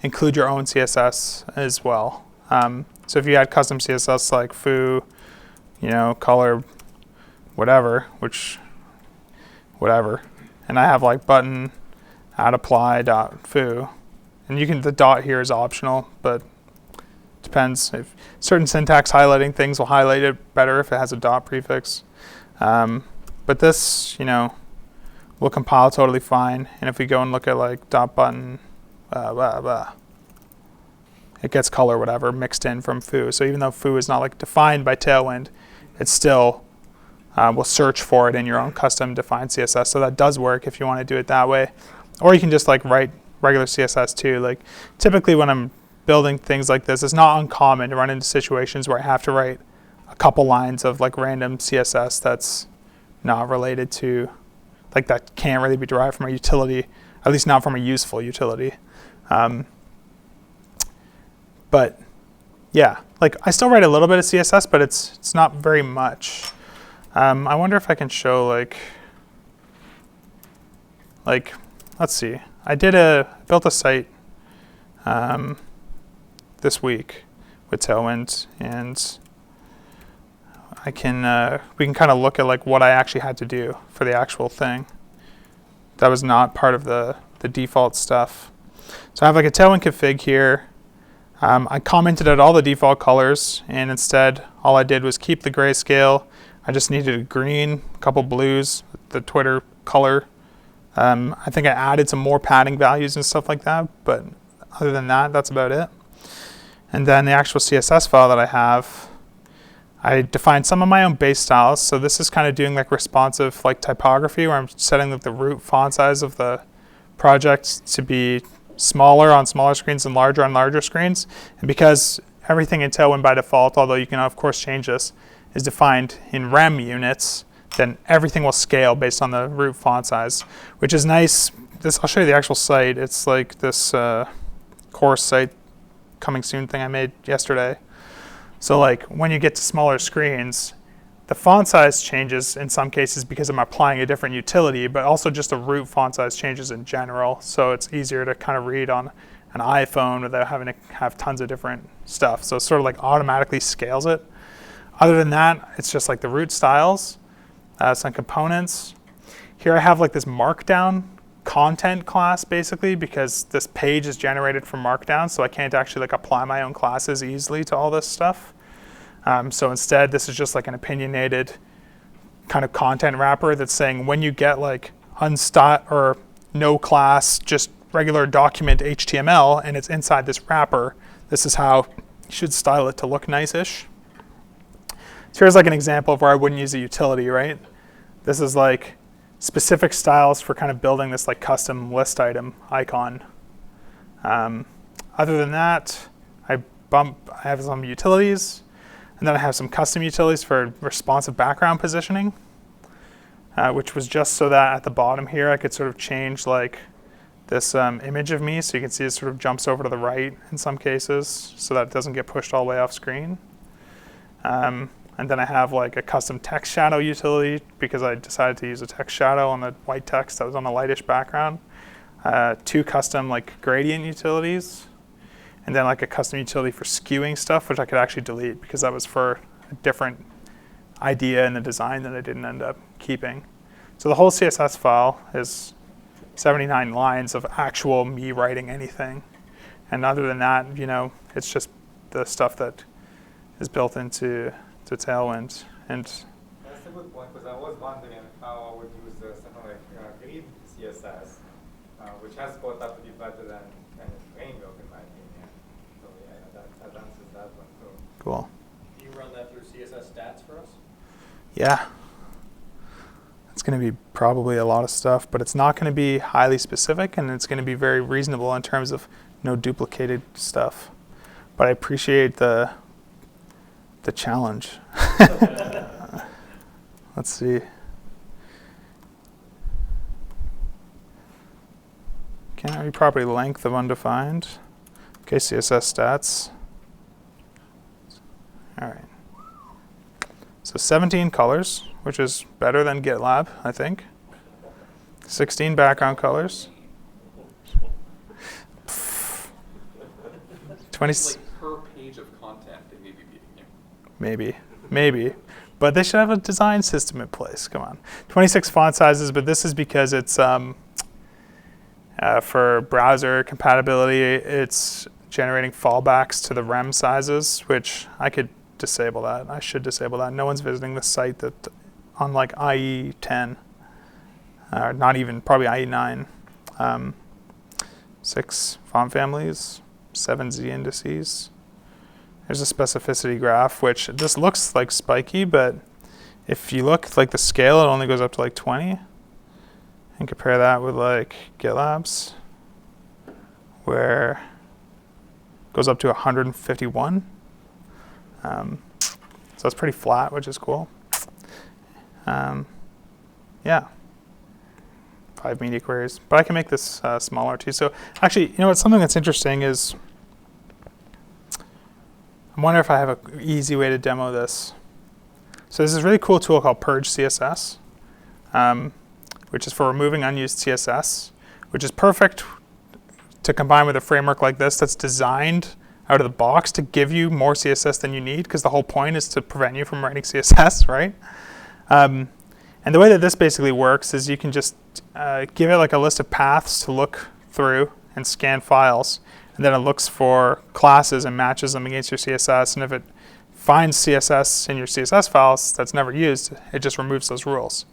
include your own CSS as well. So if you had custom CSS like foo, color, whatever, and I have like button add apply dot foo, and the dot here is optional, but depends. If certain syntax highlighting things will highlight it better if it has a dot prefix. But this, will compile totally fine. And if we go and look at like dot button, it gets color whatever mixed in from foo. So even though foo is not like defined by Tailwind, it still will search for it in your own custom defined CSS. So that does work if you want to do it that way. Or you can just like write regular CSS too. Like typically when I'm building things like this, it's not uncommon to run into situations where I have to write a couple lines of like random CSS that's not related to, like that can't really be derived from a utility, at least not from a useful utility. But yeah, like I still write a little bit of CSS, but it's not very much. I wonder if I can show like let's see. I built a site this week with Tailwind, and we can kind of look at like what I actually had to do for the actual thing. That was not part of the default stuff. So I have like a Tailwind config here. I commented at all the default colors, and instead all I did was keep the grayscale. I just needed a green, a couple blues, the Twitter color. I think I added some more padding values and stuff like that, but other than that, that's about it. And then the actual CSS file that I have, I defined some of my own base styles. So this is kind of doing like responsive like typography, where I'm setting like the root font size of the project to be smaller on smaller screens and larger on larger screens. And because everything in Tailwind by default, although you can of course change this, is defined in rem units, then everything will scale based on the root font size, which is nice. I'll show you the actual site. It's like this course site coming soon thing I made yesterday. So like when you get to smaller screens, the font size changes in some cases because I'm applying a different utility, but also just the root font size changes in general. So it's easier to kind of read on an iPhone without having to have tons of different stuff. So it sort of like automatically scales it. Other than that, it's just like the root styles, some components. Here I have like this markdown content class basically, because this page is generated from markdown, so I can't actually like apply my own classes easily to all this stuff. So instead, this is just like an opinionated kind of content wrapper that's saying when you get like unstyle or no class, just regular document HTML, and it's inside this wrapper, this is how you should style it to look nice-ish. So here's like an example of where I wouldn't use a utility, right? This is like specific styles for kind of building this like custom list item icon. Other than that, I have some utilities, and then I have some custom utilities for responsive background positioning, which was just so that at the bottom here I could sort of change like this image of me, so you can see it sort of jumps over to the right in some cases, so that it doesn't get pushed all the way off screen. And then I have like a custom text shadow utility because I decided to use a text shadow on the white text that was on a lightish background. 2 custom like gradient utilities, and then like a custom utility for skewing stuff, which I could actually delete because that was for a different idea in the design that I didn't end up keeping. So the whole CSS file is 79 lines of actual me writing anything. And other than that, you know, it's just the stuff that is built into Tailwind. And that's a good point, because I was wondering how I would use something like grid CSS, which has caught up to be better than kind of framework in my opinion. So yeah, that answers that one too. cool. Do you run that through CSS stats for us? Yeah. It's going to be probably a lot of stuff, but it's not going to be highly specific, and it's going to be very reasonable in terms of no duplicated stuff. But I appreciate the challenge. Let's see. Can't read properly length of undefined. Okay, CSS stats. All right. So 17 colors, which is better than GitLab, I think. 16 background colors. 20. Like per page of content, they may be beating you. Maybe. But they should have a design system in place. Come on. 26 font sizes, but this is because it's for browser compatibility, it's generating fallbacks to the rem sizes, which I could disable that. I should disable that. No one's visiting the site that on like IE 10, or not even, probably IE 9. 6 font families, 7 Z indices. There's a specificity graph, which this looks like spiky, but if you look like the scale, it only goes up to like 20. And compare that with like GitLab's, where it goes up to 151. So it's pretty flat, which is cool. Yeah. 5 media queries. But I can make this smaller too. So actually, you know what? Something that's interesting is, I wonder if I have an easy way to demo this. So there's this really cool tool called Purge CSS, which is for removing unused CSS, which is perfect to combine with a framework like this that's designed out of the box to give you more CSS than you need, because the whole point is to prevent you from writing CSS, right? And the way that this basically works is you can just give it like a list of paths to look through and scan files, and then it looks for classes and matches them against your CSS, and if it finds CSS in your CSS files that's never used, it just removes those rules.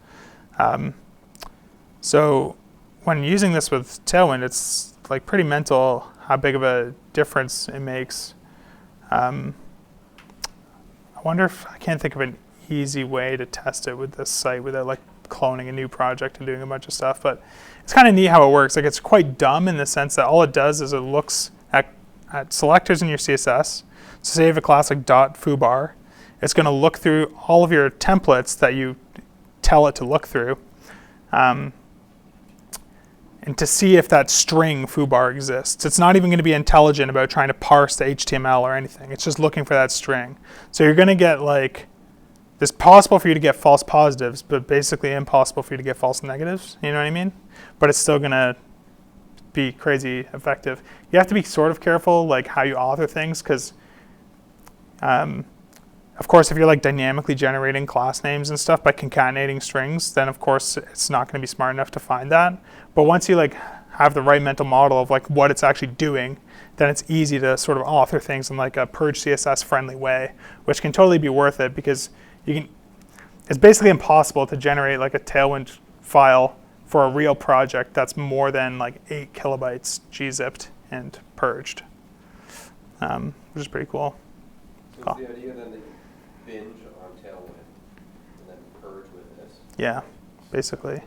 So when using this with Tailwind, it's like pretty mental how big of a difference it makes. I wonder if I can't think of an easy way to test it with this site without like cloning a new project and doing a bunch of stuff, but it's kind of neat how it works. Like, it's quite dumb in the sense that all it does is it looks at selectors in your CSS. So say you have a class like .foobar, it's going to look through all of your templates that you tell it to look through, and to see if that string foobar exists. It's not even going to be intelligent about trying to parse the HTML or anything. It's just looking for that string. So you're going to get like, it's possible for you to get false positives, but basically impossible for you to get false negatives. You know what I mean? But it's still going to be crazy effective. You have to be sort of careful like how you author things, because of course if you're like dynamically generating class names and stuff by concatenating strings, then of course it's not going to be smart enough to find that. But once you like have the right mental model of like what it's actually doing, then it's easy to sort of author things in like a Purge CSS friendly way, which can totally be worth it, because you can, it's basically impossible to generate like a Tailwind file for a real project that's more than like 8 kilobytes gzipped and purged, which is pretty cool. So is the idea then that you binge on Tailwind and then purge with this. Yeah, basically.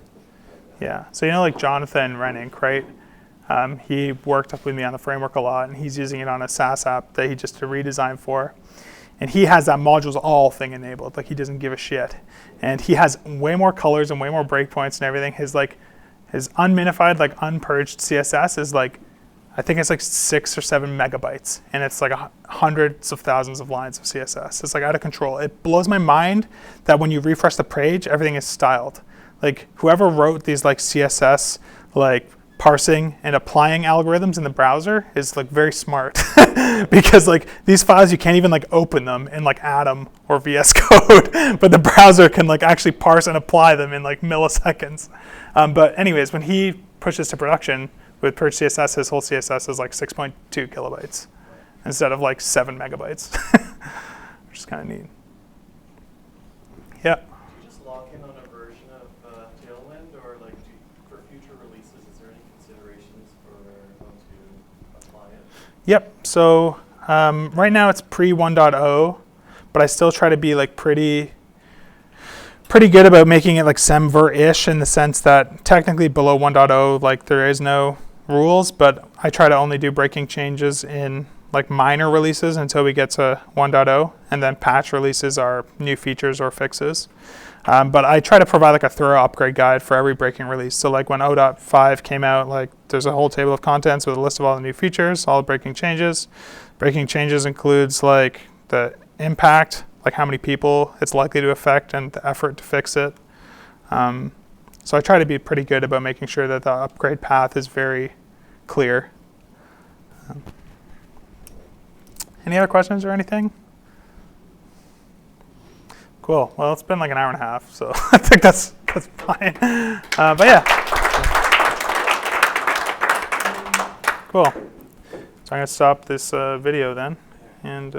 Yeah. So like Jonathan Rennick, right? He worked up with me on the framework a lot, and he's using it on a SaaS app that he just did a redesign for. And he has that modules all thing enabled. Like, he doesn't give a shit. And he has way more colors and way more breakpoints and everything. His unminified, like unpurged CSS is like, I think it's like 6 or 7 megabytes. And it's like hundreds of thousands of lines of CSS. It's like out of control. It blows my mind that when you refresh the page, everything is styled. Like, whoever wrote these like CSS, like parsing and applying algorithms in the browser is like very smart. Because like these files, you can't even like open them in like Atom or VS Code, but the browser can like actually parse and apply them in like milliseconds. But anyways, when he pushes to production with Purge CSS, his whole CSS is like 6.2 kilobytes instead of like 7 megabytes, which is kind of neat. Yeah. Do you just lock in on a version of Tailwind, or like for future releases, is there any considerations for how to apply it? Yep. So right now it's pre 1.0, but I still try to be like pretty good about making it like semver-ish, in the sense that technically below 1.0, like there is no rules, but I try to only do breaking changes in like minor releases until we get to 1.0, and then patch releases are new features or fixes. But I try to provide like a thorough upgrade guide for every breaking release. So like when 0.5 came out, like there's a whole table of contents with a list of all the new features, all the breaking changes. Breaking changes includes like the impact, like how many people it's likely to affect, and the effort to fix it. So I try to be pretty good about making sure that the upgrade path is very clear. Any other questions or anything? Cool. Well, it's been like an hour and a half, so I think that's fine. But yeah. Cool. So I'm going to stop this video then. And